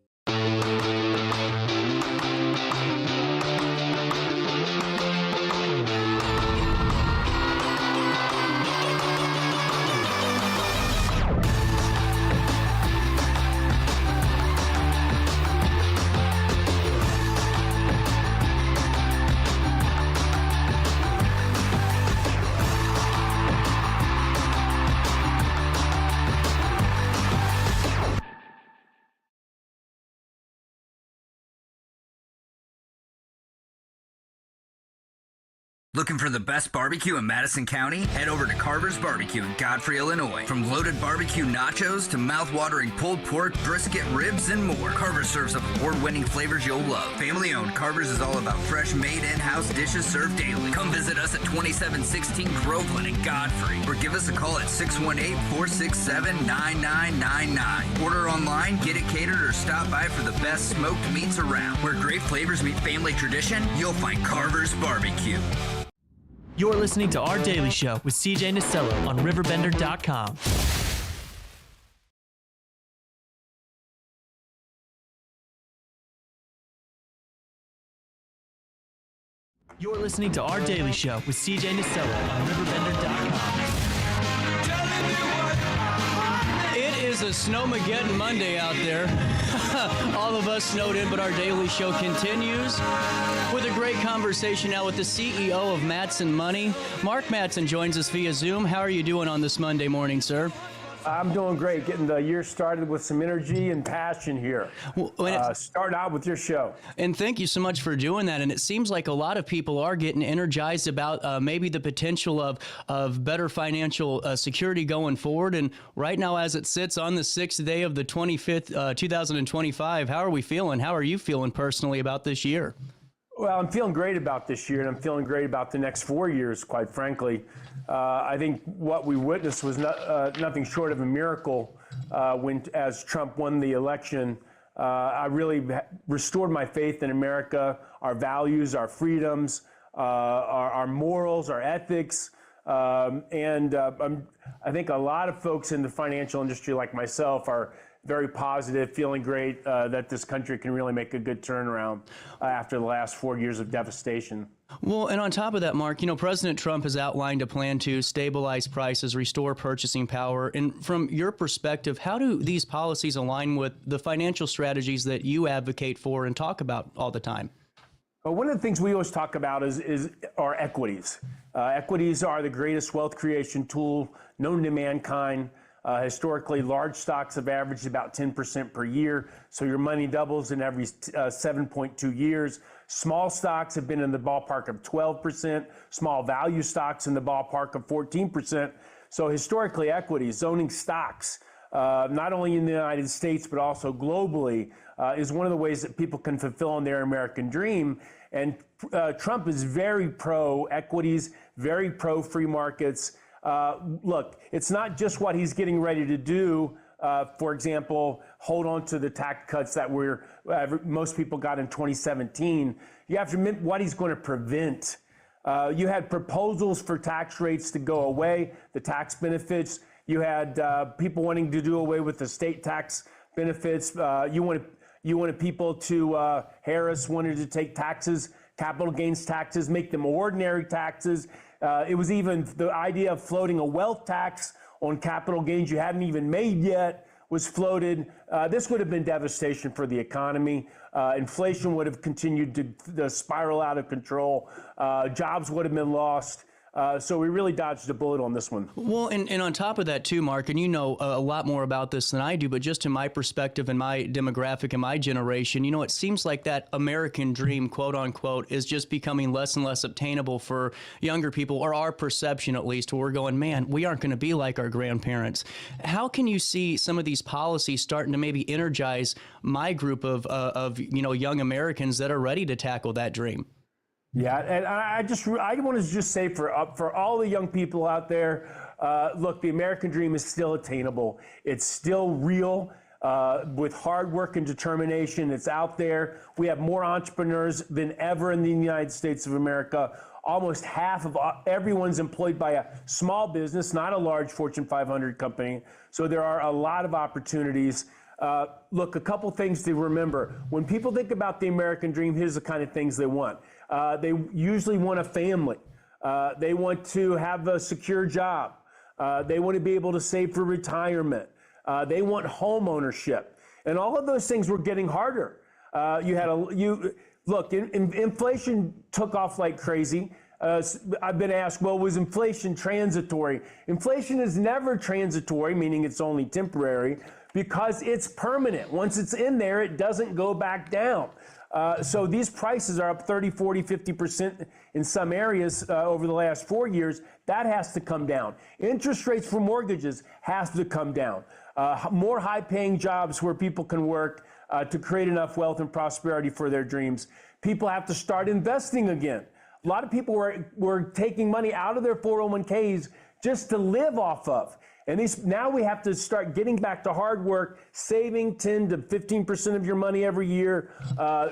Looking for the best barbecue in Madison County? Head over to Carver's Barbecue in Godfrey, Illinois. From loaded barbecue nachos to mouth-watering pulled pork, brisket, ribs, and more, Carver's serves up award-winning flavors you'll love. Family-owned, Carver's is all about fresh, made in-house dishes served daily. Come visit us at 2716 Groveland in Godfrey, or give us a call at 618-467-9999. Order online, get it catered, or stop by for the best smoked meats around. Where great flavors meet family tradition, you'll find Carver's Barbecue. You're listening to Our Daily Show with CJ Nasello on RiverBender.com. You're listening to Our Daily Show with CJ Nasello on RiverBender.com. It is a Snowmageddon Monday out there. All of us snowed in, but our daily show continues with a great conversation now with the CEO of Matson Money. Mark Matson joins us via Zoom. How are you doing on this Monday morning, sir? I'm doing great, getting the year started with some energy and passion here. Start out with your show. And thank you so much for doing that. And it seems like a lot of people are getting energized about maybe the potential of better financial security going forward. And right now, as it sits on the 6th day of the 25th, 2025, how are we feeling? How are you feeling personally about this year? Well, I'm feeling great about this year, and I'm feeling great about the next 4 years, quite frankly. I think what we witnessed was nothing short of a miracle as Trump won the election. I really restored my faith in America, our values, our freedoms, our morals, our ethics. I think a lot of folks in the financial industry like myself are very positive, feeling great that this country can really make a good turnaround after the last 4 years of devastation. Well, and on top of that, Mark, President Trump has outlined a plan to stabilize prices, restore purchasing power. And from your perspective, how do these policies align with the financial strategies that you advocate for and talk about all the time? Well, one of the things we always talk about is our equities. Equities are the greatest wealth creation tool known to mankind. Historically, large stocks have averaged about 10% per year, so your money doubles in every 7.2 years. Small stocks have been in the ballpark of 12%, small value stocks in the ballpark of 14%. So historically, equities, owning stocks, not only in the United States, but also globally, is one of the ways that people can fulfill their American dream. And Trump is very pro equities, very pro free markets. Look, it's not just what he's getting ready to do. For example, hold on to the tax cuts that most people got in 2017. You have to admit what he's going to prevent. You had proposals for tax rates to go away, the tax benefits. You had people wanting to do away with the state tax benefits. You wanted people to, Harris wanted to take taxes, capital gains taxes, make them ordinary taxes. It was even the idea of floating a wealth tax on capital gains you hadn't even made yet was floated. This would have been devastation for the economy. Inflation would have continued to spiral out of control. Jobs would have been lost. So we really dodged a bullet on this one. Well, and on top of that too, Mark, and you know a lot more about this than I do, but just in my perspective and my demographic and my generation, you know, it seems like that American dream, quote unquote, is just becoming less and less obtainable for younger people, or our perception at least, where we're going, man, we aren't going to be like our grandparents. How can you see some of these policies starting to maybe energize my group of you know, young Americans that are ready to tackle that dream? Yeah, and I want to just say for all the young people out there, look, the American dream is still attainable. It's still real. With hard work and determination, it's out there. We have more entrepreneurs than ever in the United States of America. Almost half of everyone's employed by a small business, not a large Fortune 500 company. So there are a lot of opportunities. Look, a couple things to remember. When people think about the American dream, here's the kind of things they want. They usually want a family. They want to have a secure job. They want to be able to save for retirement. They want home ownership. And all of those things were getting harder. Inflation took off like crazy. I've been asked, well, was inflation transitory? Inflation is never transitory, meaning it's only temporary, because it's permanent. Once it's in there, it doesn't go back down. So these prices are up 30, 40, 50% in some areas over the last 4 years. That has to come down. Interest rates for mortgages has to come down. More high-paying jobs where people can work to create enough wealth and prosperity for their dreams. People have to start investing again. A lot of people were taking money out of their 401ks just to live off of. And now we have to start getting back to hard work, saving 10 to 15% of your money every year,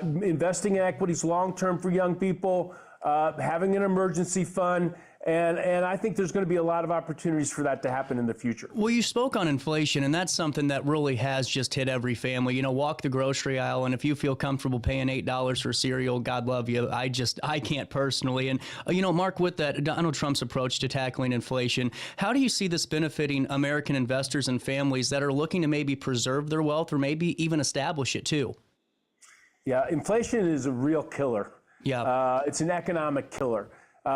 investing in equities long-term for young people, having an emergency fund. And I think there's going to be a lot of opportunities for that to happen in the future. Well, you spoke on inflation, and that's something that really has just hit every family. You know, walk the grocery aisle, and if you feel comfortable paying $8 for cereal, God love you. I can't personally. And, you know, Mark, with that, Donald Trump's approach to tackling inflation, how do you see this benefiting American investors and families that are looking to maybe preserve their wealth or maybe even establish it too? Yeah, inflation is a real killer. Yeah. It's an economic killer.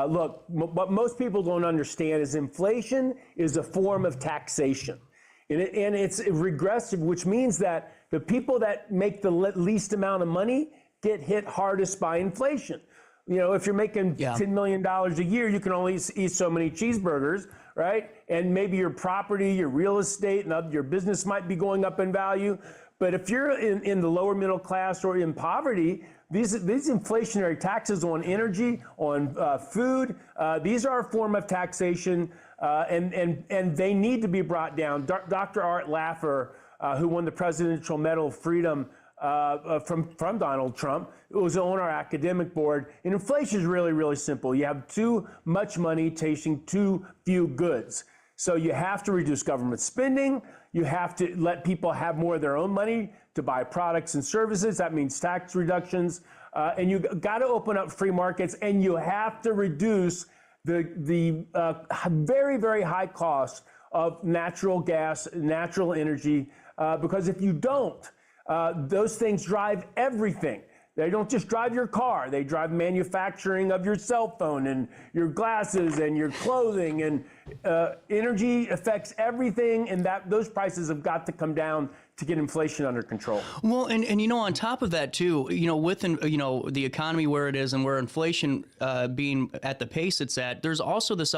Look, what most people don't understand is inflation is a form of taxation. And it's regressive, which means that the people that make the least amount of money get hit hardest by inflation. You know, if you're making $10 million a year, you can only eat so many cheeseburgers, right? And maybe your property, your real estate, and your business might be going up in value. But if you're in the lower middle class or in poverty, these inflationary taxes on energy, on food, these are a form of taxation, and they need to be brought down. Dr. Art Laffer, who won the Presidential Medal of Freedom from Donald Trump, was on our academic board. And inflation is really, really simple. You have too much money chasing too few goods. So you have to reduce government spending. You have to let people have more of their own money to buy products and services. That means tax reductions. And you got to open up free markets, and you have to reduce the very, very high cost of natural gas, natural energy, because if you don't, those things drive everything. They don't just drive your car. They drive manufacturing of your cell phone and your glasses and your clothing, and energy affects everything, and those prices have got to come down to get inflation under control. Well, and you know, on top of that too, you know, with the economy where it is and where inflation being at the pace it's at, there's also this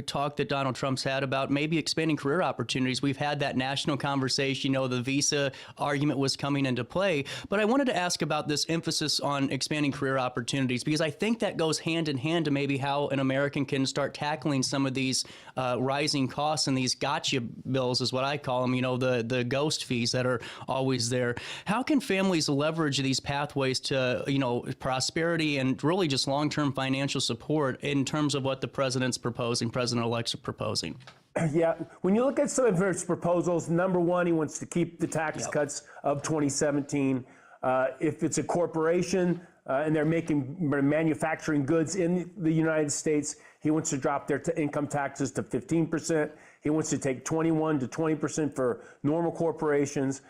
talk that Donald Trump's had about maybe expanding career opportunities. We've had that national conversation. You know, the visa argument was coming into play, but I wanted to ask about this emphasis on expanding career opportunities, because I think that goes hand in hand to maybe how an American can start tackling some of these rising costs and these gotcha bills, is what I call them. You know, the ghost fees that are always there. How can families leverage these pathways to, you know, prosperity and really just long-term financial support in terms of what the president's proposing, President-elect's proposing? Yeah, when you look at some of his proposals, number one, he wants to keep the tax cuts of 2017. If it's a corporation and they're manufacturing goods in the United States, he wants to drop their income taxes to 15%. He wants to take 21 to 20% for normal corporations.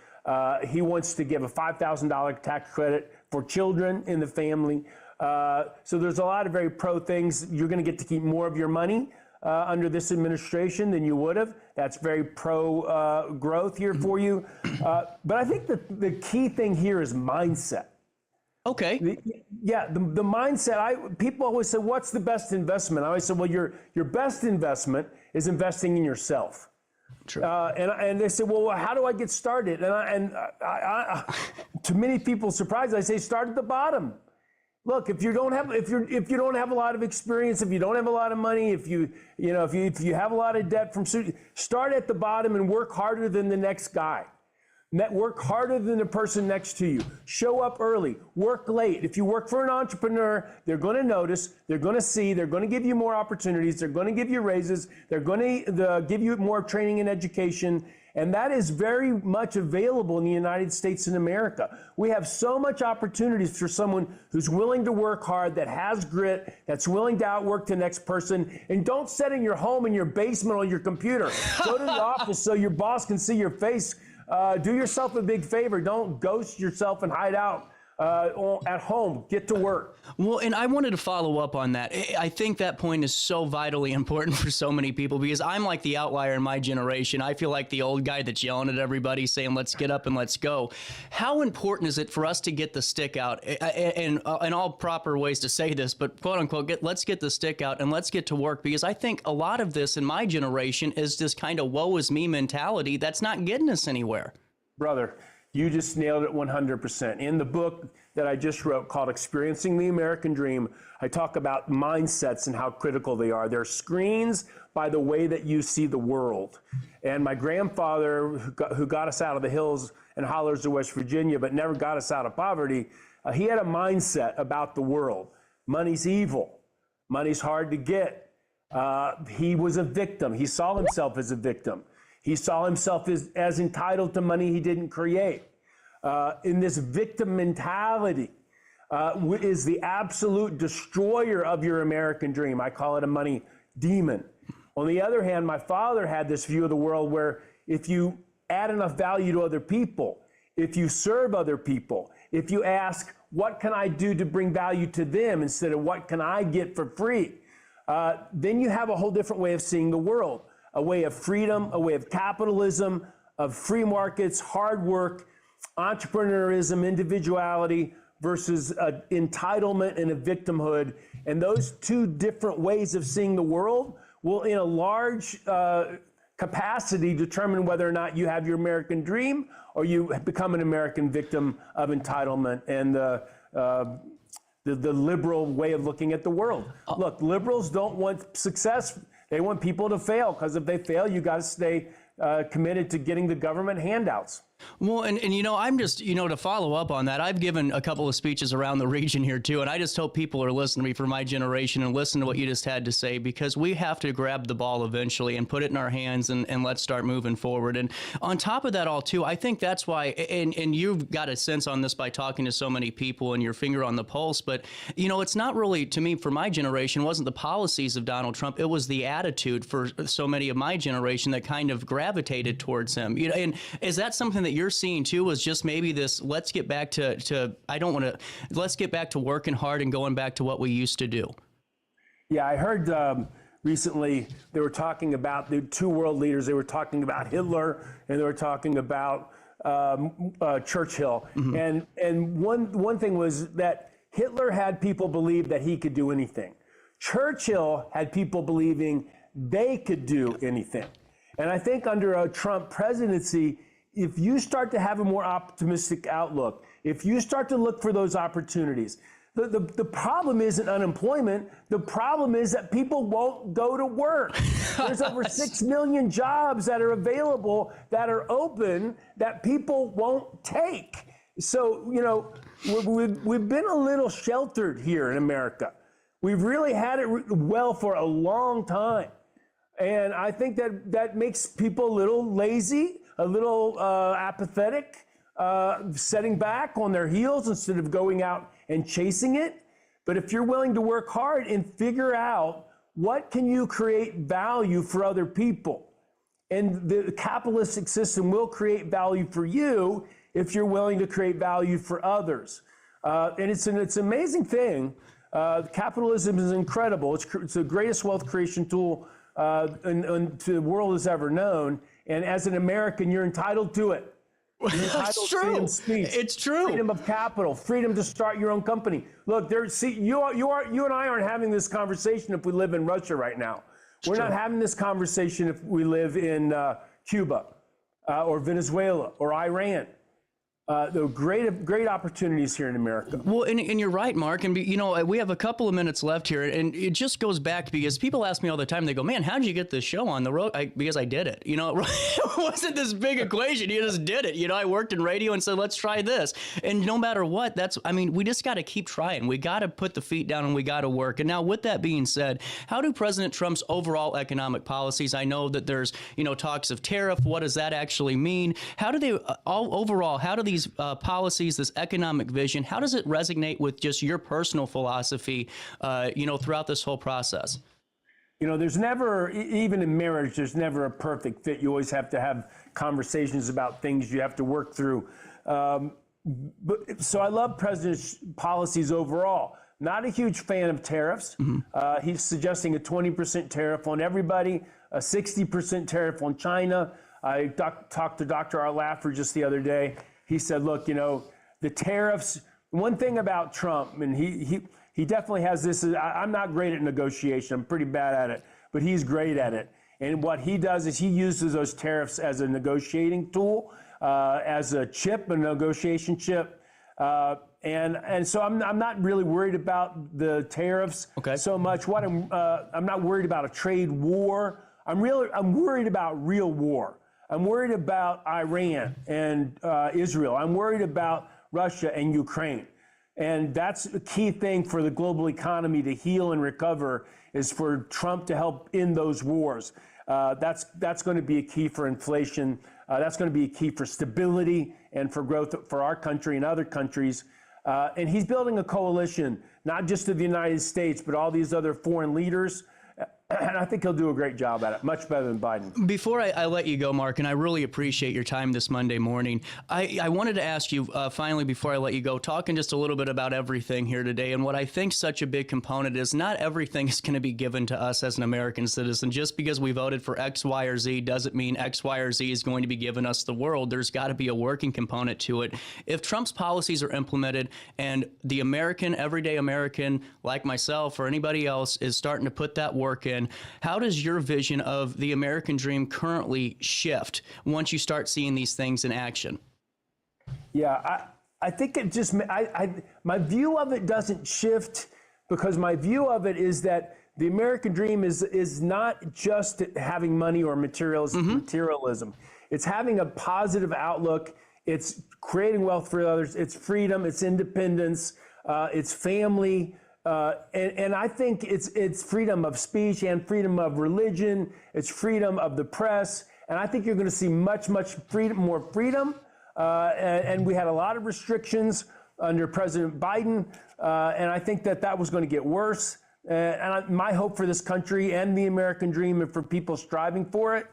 He wants to give a $5,000 tax credit for children in the family. So there's a lot of very pro things. You're going to get to keep more of your money under this administration than you would have. That's very pro growth here for you. But I think the key thing here is mindset. Okay. The mindset. People always say, "What's the best investment?" I always say, "Well, your best investment is investing in yourself." True. And they say, "Well, how do I get started?" And I to many people's surprise, I say, "Start at the bottom." Look, if you don't have a lot of experience, if you don't have a lot of money, if you have a lot of debt from student, start at the bottom and work harder than the next guy. Work harder than the person next to you. Show up early. Work late. If you work for an entrepreneur, they're going to notice. They're going to see. They're going to give you more opportunities. They're going to give you raises. They're going to give you more training and education. And that is very much available in the United States and America. We have so much opportunities for someone who's willing to work hard, that has grit, that's willing to outwork the next person. And don't sit in your home in your basement on your computer. Go to the office so your boss can see your face. Do yourself a big favor. Don't ghost yourself and hide out at home. Get to work. Well, and I wanted to follow up on that. I think that point is so vitally important for so many people because I'm like the outlier in my generation. I feel like the old guy that's yelling at everybody saying, let's get up and let's go. How important is it for us to get the stick out and all proper ways to say this, but quote unquote, let's get the stick out and let's get to work? Because I think a lot of this in my generation is this kind of woe is me mentality that's not getting us anywhere. Brother, you just nailed it 100%. In the book that I just wrote called Experiencing the American Dream, I talk about mindsets and how critical they are. They're screens by the way that you see the world. And my grandfather, who got us out of the hills and hollers of West Virginia, but never got us out of poverty, he had a mindset about the world. Money's evil. Money's hard to get. He was a victim. He saw himself as a victim. He saw himself as entitled to money he didn't create. In this victim mentality is the absolute destroyer of your American dream. I call it a money demon. On the other hand, my father had this view of the world where if you add enough value to other people, if you serve other people, if you ask, what can I do to bring value to them instead of what can I get for free, then you have a whole different way of seeing the world. A way of freedom, a way of capitalism, of free markets, hard work, entrepreneurism, individuality versus entitlement and a victimhood. And those two different ways of seeing the world will, in a large capacity, determine whether or not you have your American dream or you become an American victim of entitlement and the liberal way of looking at the world. Look, liberals don't want success. They want people to fail because if they fail, you got to stay committed to getting the government handouts. Well, and I'm just, to follow up on that, I've given a couple of speeches around the region here too, and I just hope people are listening to me for my generation and listen to what you just had to say, because we have to grab the ball eventually and put it in our hands and let's start moving forward. And on top of that all too, I think that's why, and you've got a sense on this by talking to so many people and your finger on the pulse, but it's not really, to me, for my generation, wasn't the policies of Donald Trump, it was the attitude for so many of my generation that kind of gravitated towards him. And is that something that you're seeing too, was just maybe this, let's get back let's get back to working hard and going back to what we used to do? Yeah, I heard recently they were talking about the two world leaders. They were talking about Hitler and they were talking about Churchill. Mm-hmm. And one thing was that Hitler had people believe that he could do anything. Churchill had people believing they could do anything. And I think under a Trump presidency, if you start to have a more optimistic outlook, if you start to look for those opportunities, the problem isn't unemployment. The problem is that people won't go to work. There's over 6 million jobs that are available, that are open, that people won't take. So, we've been a little sheltered here in America. We've really had it well for a long time. And I think that makes people a little lazy, a little apathetic, setting back on their heels instead of going out and chasing it. But if you're willing to work hard and figure out what can you create value for other people, and the capitalistic system will create value for you if you're willing to create value for others. And it's an amazing thing. Capitalism is incredible. It's the greatest wealth creation tool the world has ever known. And as an American, you're entitled to it. You're entitled It's to true. freedom of speech, It's true. Freedom of capital, freedom to start your own company. Look, you and I aren't having this conversation if we live in Russia right now. We're not having this conversation if we live in Cuba or Venezuela or Iran. There are great opportunities here in America. Well, and you're right, Mark. And, we have a couple of minutes left here. And it just goes back because people ask me all the time, they go, man, how did you get this show on the road? Because I did it. It wasn't this big equation. You just did it. I worked in radio and said, let's try this. And no matter what, we just got to keep trying. We got to put the feet down and we got to work. And now with that being said, how do President Trump's overall economic policies, I know that there's, talks of tariff. What does that actually mean? How do they overall, how do these policies, this economic vision, how does it resonate with just your personal philosophy, throughout this whole process? There's never, even in marriage, there's never a perfect fit. You always have to have conversations about things you have to work through. So I love President's policies overall. Not a huge fan of tariffs. Mm-hmm. He's suggesting a 20% tariff on everybody, a 60% tariff on China. I talked to Dr. Arlaffer just the other day. He said, look, the tariffs, one thing about Trump, and he definitely has this, I'm not great at negotiation. I'm pretty bad at it, but he's great at it. And what he does is he uses those tariffs as a negotiating tool, as a negotiation chip. And so I'm not really worried about the tariffs so much. I'm not worried about a trade war. I'm worried about real war. I'm worried about Iran and Israel. I'm worried about Russia and Ukraine. And that's a key thing for the global economy to heal and recover, is for Trump to help in those wars. That's going to be a key for inflation. That's going to be a key for stability and for growth for our country and other countries. And he's building a coalition, not just of the United States, but all these other foreign leaders. And I think he'll do a great job at it, much better than Biden. Before I let you go, Mark, and I really appreciate your time this Monday morning, I wanted to ask you, finally, before I let you go, talking just a little bit about everything here today, and what I think such a big component is not everything is going to be given to us as an American citizen. Just because we voted for X, Y, or Z doesn't mean X, Y, or Z is going to be giving us the world. There's got to be a working component to it. If Trump's policies are implemented and the American, everyday American, like myself or anybody else, is starting to put that work in, how does your vision of the American dream currently shift once you start seeing these things in action? Yeah, I think it just, my view of it doesn't shift, because my view of it is that the American dream is not just having money or materialism. It's having a positive outlook. It's creating wealth for others. It's freedom. It's independence. It's family. And I think it's freedom of speech and freedom of religion. It's freedom of the press. And I think you're going to see much more freedom. And we had a lot of restrictions under President Biden. And I think that was going to get worse. My hope for this country and the American dream, and for people striving for it,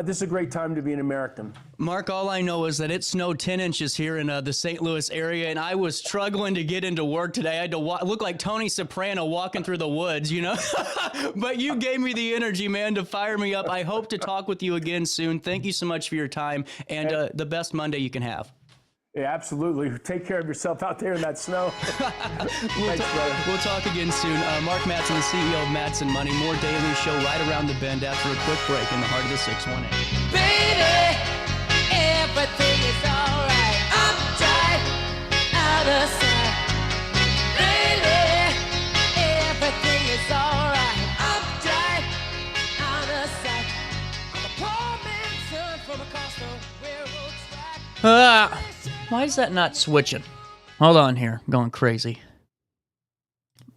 this is a great time to be an American. Mark, all I know is that it snowed 10 inches here in the St. Louis area, and I was struggling to get into work today. I had to look like Tony Soprano walking through the woods, But you gave me the energy, man, to fire me up. I hope to talk with you again soon. Thank you so much for your time, and the best Monday you can have. Yeah, absolutely. Take care of yourself out there in that snow. Thanks, brother. We'll talk again soon. Mark Matson, the CEO of Matson Money. More Daily Show right around the bend after a quick break in the heart of the 618. Baby, everything is alright. I'm tight, out of sight. Baby, everything is alright. I'm tight, out of sight. I'm a poor man's son from across the railroad track. Why is that not switching? Hold on here. I'm going crazy.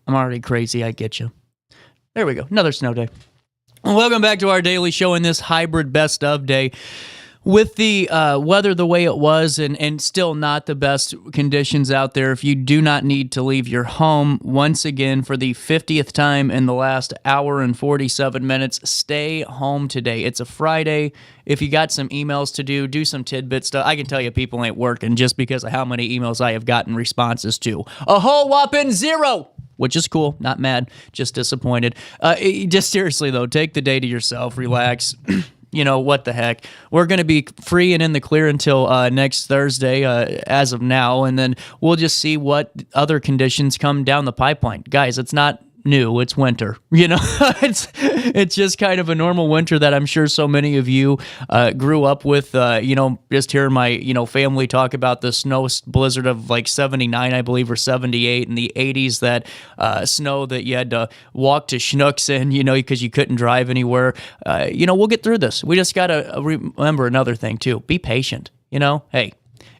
I'm already crazy. I get you. There we go. Another snow day. Welcome back to our daily show in this hybrid best of day. With the weather the way it was and still not the best conditions out there, if you do not need to leave your home, once again, for the 50th time in the last hour and 47 minutes, stay home today. It's a Friday. If you got some emails to do some tidbit stuff. I can tell you people ain't working just because of how many emails I have gotten responses to. A whole whopping 0! which is cool. Not mad, just disappointed. Just seriously, though, take the day to yourself, relax. You know, what the heck. We're going to be free and in the clear until next Thursday as of now, and then we'll just see what other conditions come down the pipeline. Guys, it's not new, it's winter. You know, it's just kind of a normal winter that I'm sure so many of you grew up with. You know, just hearing my family talk about the snow blizzard of like 79, I believe, or 78 in the 80s, that snow that you had to walk to Schnucks in, you know, because you couldn't drive anywhere. You know, we'll get through this. We just got to remember another thing too: be patient. You know, hey,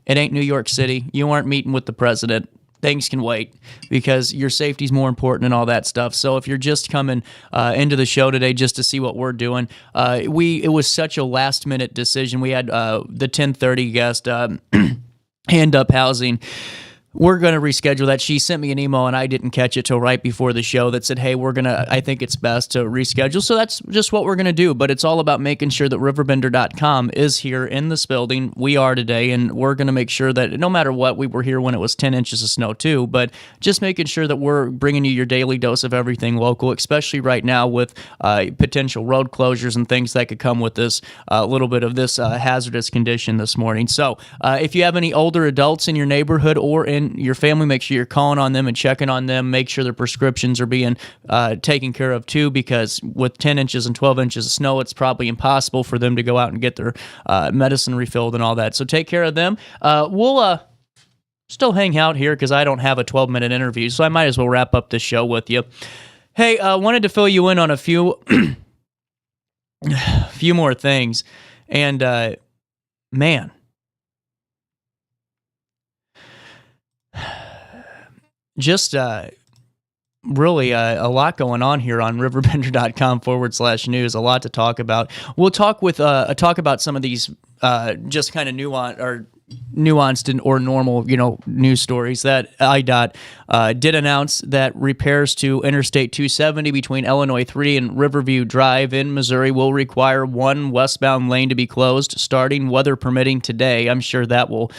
it ain't New York City. You aren't meeting with the president. Things can wait because your safety is more important and all that stuff. So if you're just coming into the show today just to see what we're doing, it was such a last minute decision. We had the 10:30 guest Hand Up Housing. We're going to reschedule that. She sent me an email and I didn't catch it till right before the show that said, hey, I think it's best to reschedule. So that's just what we're going to do. But it's all about making sure that RiverBender.com is here in this building. We are today, and we're going to make sure that no matter what, we were here when it was 10 inches of snow too, but just making sure that we're bringing you your daily dose of everything local, especially right now with potential road closures and things that could come with this little bit of this hazardous condition this morning. So if you have any older adults in your neighborhood or in your family, make sure you're calling on them and checking on them. Make sure their prescriptions are being taken care of too, because with 10 inches and 12 inches of snow, it's probably impossible for them to go out and get their medicine refilled and all that. So take care of them. We'll still hang out here because I don't have a 12-minute interview, so I might as well wrap up this show with you. Hey, wanted to fill you in on a few more things. And man, just really a lot going on here on RiverBender.com/news. A lot to talk about. We'll talk about some of these just kind of nuanced or normal, news stories. That IDOT did announce that repairs to Interstate 270 between Illinois 3 and Riverview Drive in Missouri will require one westbound lane to be closed starting, weather permitting, today. I'm sure that will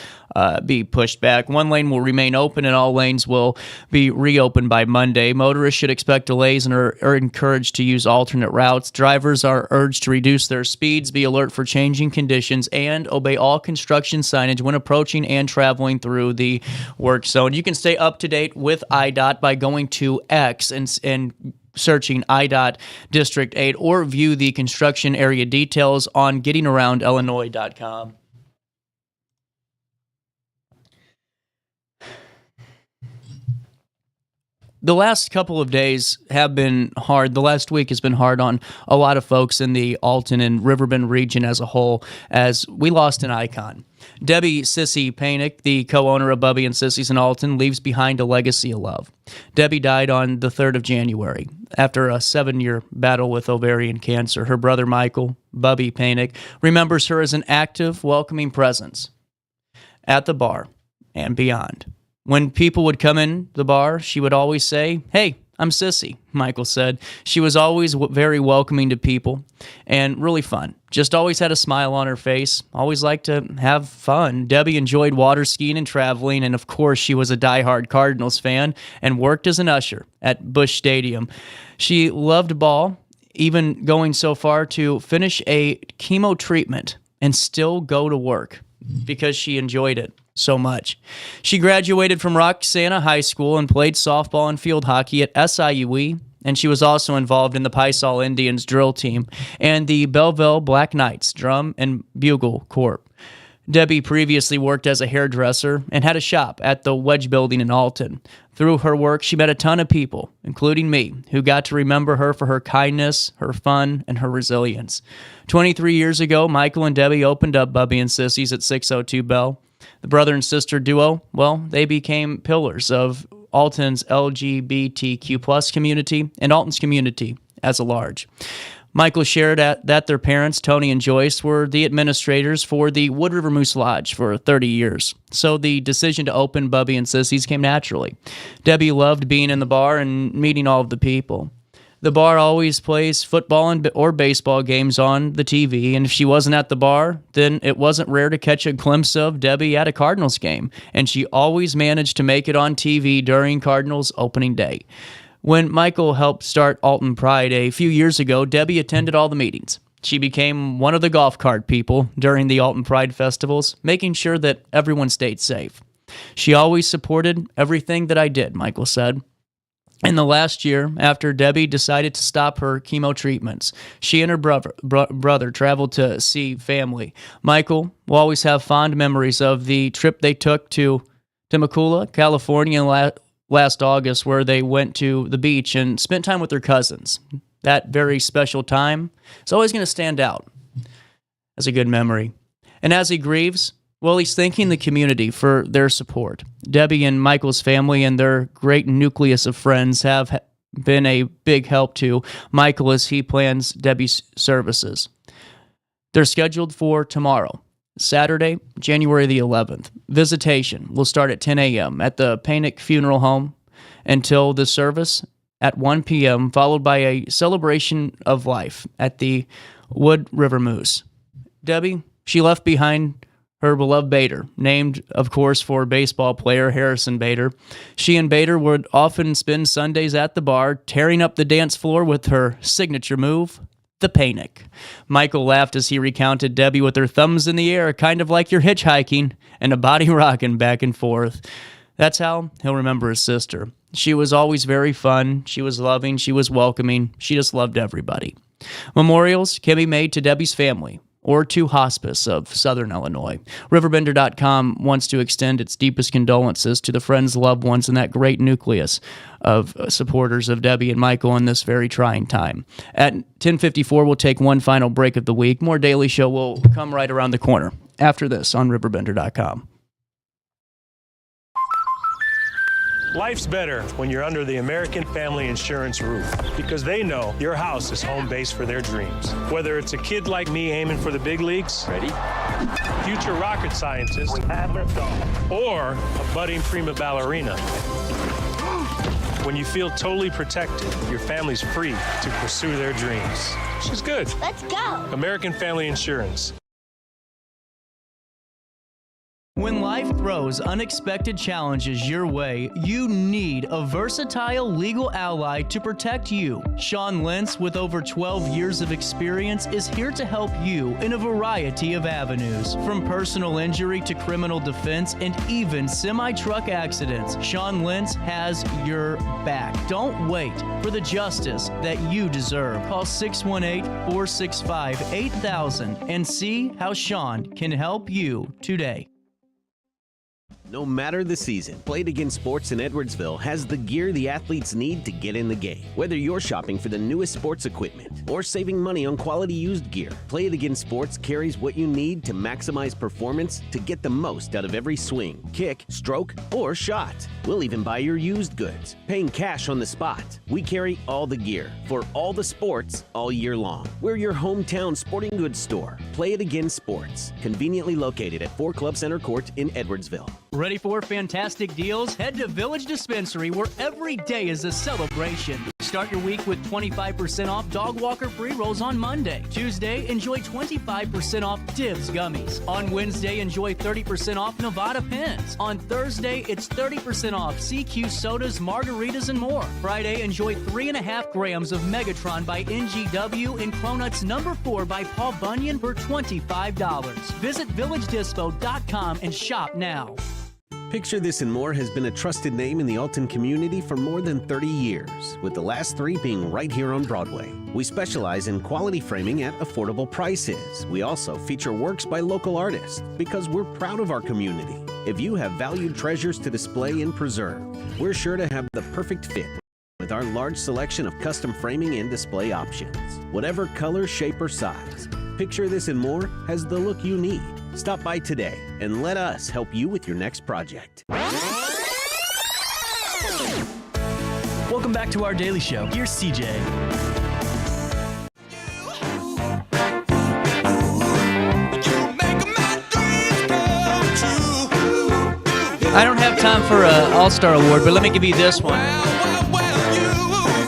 be pushed back. One lane will remain open and all lanes will be reopened by Monday. Motorists should expect delays and are encouraged to use alternate routes. Drivers are urged to reduce their speeds, be alert for changing conditions, and obey all construction signage when approaching and traveling through the work zone. You can stay up to date with IDOT by going to X and searching IDOT District 8 or view the construction area details on gettingaroundillinois.com. The last couple of days have been hard. The last week has been hard on a lot of folks in the Alton and Riverbend region as a whole, as we lost an icon. Debbie Sissy Panic, the co-owner of Bubby and Sissy's in Alton, leaves behind a legacy of love. Debbie died on the 3rd of January after a 7-year battle with ovarian cancer. Her brother Michael, Bubby Panic, remembers her as an active, welcoming presence at the bar and beyond. When people would come in the bar, she would always say, "Hey, I'm Sissy," Michael said. She was always very welcoming to people and really fun. Just always had a smile on her face, always liked to have fun. Debbie enjoyed water skiing and traveling, and of course she was a diehard Cardinals fan and worked as an usher at Busch Stadium. She loved ball, even going so far to finish a chemo treatment and still go to work because she enjoyed it so much. She graduated from Roxana High School and played softball and field hockey at SIUE, and she was also involved in the Paisal Indians drill team and the Belleville Black Knights drum and bugle corps. Debbie previously worked as a hairdresser and had a shop at the Wedge Building in Alton. Through her work, she met a ton of people, including me, who got to remember her for her kindness, her fun, and her resilience. 23 years ago, Michael and Debbie opened up Bubby and Sissy's at 602 Bell. The brother and sister duo, well, they became pillars of Alton's LGBTQ plus community and Alton's community as a large. Michael shared that their parents, Tony and Joyce, were the administrators for the Wood River Moose Lodge for 30 years. So the decision to open Bubby and Sissy's came naturally. Debbie loved being in the bar and meeting all of the people. The bar always plays football or baseball games on the TV, and if she wasn't at the bar, then it wasn't rare to catch a glimpse of Debbie at a Cardinals game, and she always managed to make it on TV during Cardinals opening day. When Michael helped start Alton Pride a few years ago, Debbie attended all the meetings. She became one of the golf cart people during the Alton Pride festivals, making sure that everyone stayed safe. She always supported everything that I did, Michael said. In the last year, after Debbie decided to stop her chemo treatments, she and her brother traveled to see family. Michael will always have fond memories of the trip they took to Temecula, California last August, where they went to the beach and spent time with their cousins. That very special time is always going to stand out as a good memory. And as he grieves, well, he's thanking the community for their support. Debbie and Michael's family and their great nucleus of friends have been a big help to Michael as he plans Debbie's services. They're scheduled for tomorrow, Saturday, January the 11th. Visitation will start at 10 a.m. at the Panic Funeral Home until the service at 1 p.m., followed by a celebration of life at the Wood River Moose. Debbie, she left behind her beloved Bader, named, of course, for baseball player Harrison Bader. She and Bader would often spend Sundays at the bar, tearing up the dance floor with her signature move, the Panic. Michael laughed as he recounted Debbie with her thumbs in the air, kind of like you're hitchhiking, and a body rocking back and forth. That's how he'll remember his sister. She was always very fun. She was loving. She was welcoming. She just loved everybody. Memorials can be made to Debbie's family or to Hospice of Southern Illinois. RiverBender.com wants to extend its deepest condolences to the friends, loved ones, and that great nucleus of supporters of Debbie and Michael in this very trying time. At 10:54, we'll take one final break of the week. More Daily Show will come right around the corner after this on RiverBender.com. Life's better when you're under the American Family Insurance roof because they know your house is home base for their dreams. Whether it's a kid like me aiming for the big leagues, ready? Future rocket scientist, or a budding prima ballerina. When you feel totally protected, your family's free to pursue their dreams. She's good. Let's go. American Family Insurance. When life throws unexpected challenges your way, you need a versatile legal ally to protect you. Sean Lentz, with over 12 years of experience, is here to help you in a variety of avenues. From personal injury to criminal defense and even semi-truck accidents, Sean Lentz has your back. Don't wait for the justice that you deserve. Call 618-465-8000 and see how Sean can help you today. No matter the season, Play It Again Sports in Edwardsville has the gear the athletes need to get in the game. Whether you're shopping for the newest sports equipment or saving money on quality used gear, Play It Again Sports carries what you need to maximize performance to get the most out of every swing, kick, stroke, or shot. We'll even buy your used goods, paying cash on the spot. We carry all the gear for all the sports all year long. We're your hometown sporting goods store. Play It Again Sports, conveniently located at 4 Club Center Court in Edwardsville. Ready for fantastic deals? Head to Village Dispensary, where every day is a celebration. Start your week with 25% off Dog Walker pre-rolls on Monday. Tuesday, enjoy 25% off Divs gummies. On Wednesday, enjoy 30% off Nevada pens. On Thursday, it's 30% off CQ sodas, margaritas, and more. Friday, enjoy 3.5 grams of Megatron by NGW and Cronuts number 4 by Paul Bunyan for $25. Visit VillageDispo.com and shop now. Picture This and More has been a trusted name in the Alton community for more than 30 years, with the last 3 being right here on Broadway. We specialize in quality framing at affordable prices. We also feature works by local artists because we're proud of our community. If you have valued treasures to display and preserve, we're sure to have the perfect fit with our large selection of custom framing and display options. Whatever color, shape, or size, Picture This and More has the look you need. Stop by today and let us help you with your next project. Welcome back to our Daily Show. Here's CJ. I don't have time for an All-Star Award, but let me give you this one.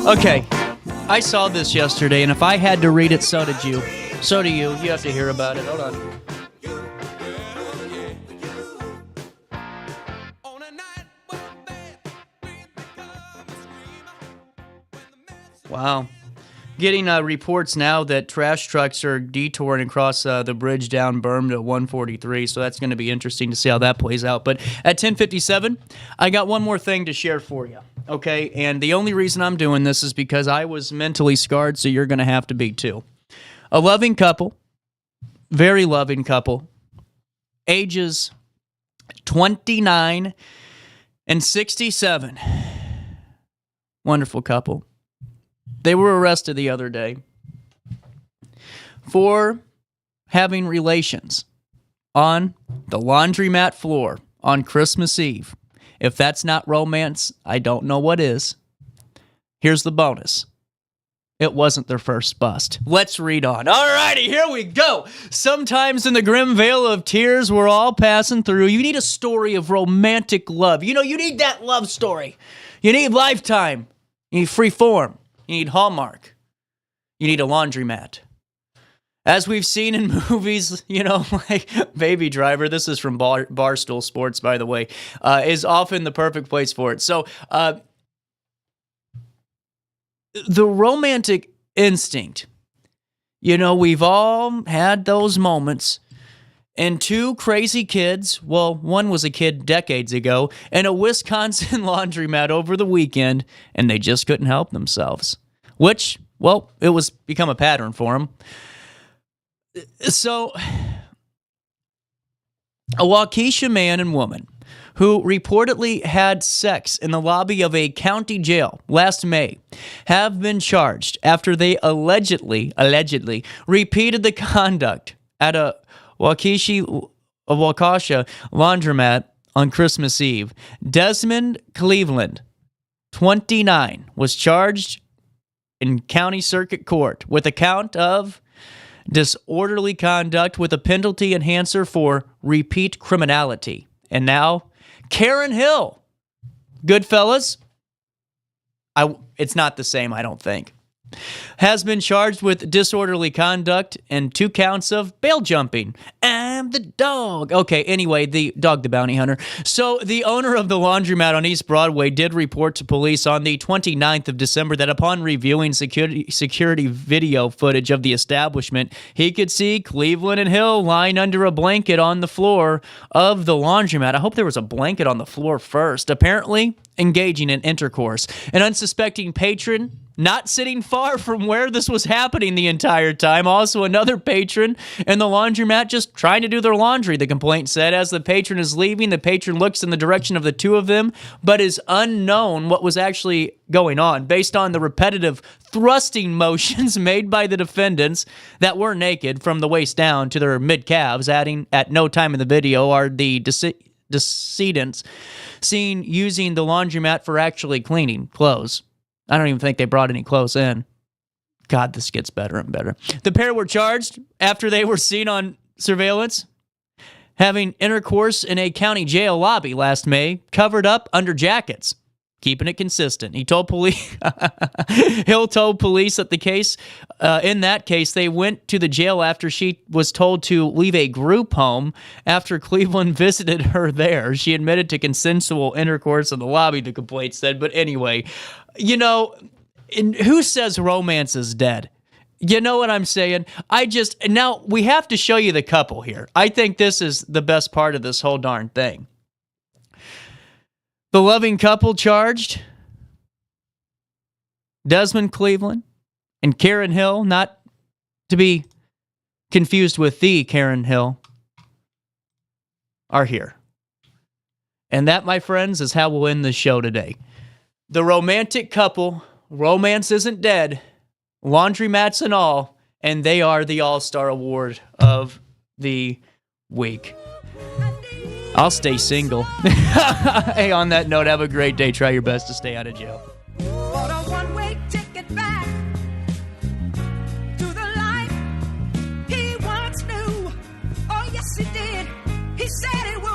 Okay, I saw this yesterday, and if I had to read it, so did you. So do you. You have to hear about it. Hold on. Wow. Getting reports now that trash trucks are detouring across the bridge down Berm to 143, so that's going to be interesting to see how that plays out. But at 10:57, I got one more thing to share for you, okay? And the only reason I'm doing this is because I was mentally scarred, so you're going to have to be too. A loving couple, very loving couple, ages 29 and 67. Wonderful couple. They were arrested the other day for having relations on the laundromat floor on Christmas Eve. If that's not romance, I don't know what is. Here's the bonus. It wasn't their first bust. Let's read on. All righty, here we go. Sometimes in the grim vale of tears we're all passing through, you need a story of romantic love. You know, you need that love story. You need Lifetime. You need Freeform. You need Hallmark. You need a laundromat. As we've seen in movies, you know, like Baby Driver, this is from Barstool Sports, by the way, is often the perfect place for it. So, the romantic instinct, you know, we've all had those moments. And two crazy kids, well, one was a kid decades ago, and a Wisconsin laundromat over the weekend, and they just couldn't help themselves. Which, well, it was become a pattern for them. So, a Waukesha man and woman who reportedly had sex in the lobby of a county jail last May have been charged after they allegedly repeated the conduct at a Waukesha laundromat on Christmas Eve. Desmond Cleveland, 29, was charged in county circuit court with a count of disorderly conduct with a penalty enhancer for repeat criminality. And now, Karen Hill, Goodfellas, it's not the same, I don't think, has been charged with disorderly conduct and 2 counts of bail jumping. I'm the dog. Okay, anyway, the dog, the bounty hunter. So the owner of the laundromat on East Broadway did report to police on the 29th of December that upon reviewing security video footage of the establishment, he could see Cleveland and Hill lying under a blanket on the floor of the laundromat. I hope there was a blanket on the floor first. Apparently engaging in intercourse. An unsuspecting patron not sitting far from where this was happening the entire time. Also, another patron in the laundromat just trying to do their laundry, the complaint said. As the patron is leaving, the patron looks in the direction of the two of them, but is unknown what was actually going on. Based on the repetitive thrusting motions made by the defendants that were naked from the waist down to their mid-calves, adding at no time in the video are the decedents seen using the laundromat for actually cleaning clothes. I don't even think they brought any clothes in. God, this gets better and better. The pair were charged after they were seen on surveillance having intercourse in a county jail lobby last May, covered up under jackets, keeping it consistent. Hill told police that in that case, they went to the jail after she was told to leave a group home after Cleveland visited her there. She admitted to consensual intercourse in the lobby, the complaint said. But anyway, you know, who says romance is dead? You know what I'm saying? Now we have to show you the couple here. I think this is the best part of this whole darn thing. The loving couple charged, Desmond Cleveland and Karen Hill, not to be confused with the Karen Hill, are here. And that, my friends, is how we'll end the show today. The romantic couple, romance isn't dead, laundromats and all, and they are the All-Star Award of the week. I'll stay single. Hey, on that note, have a great day. Try your best to stay out of jail. What a one-way ticket back to the life he once knew. Oh, yes, he did. He said it would.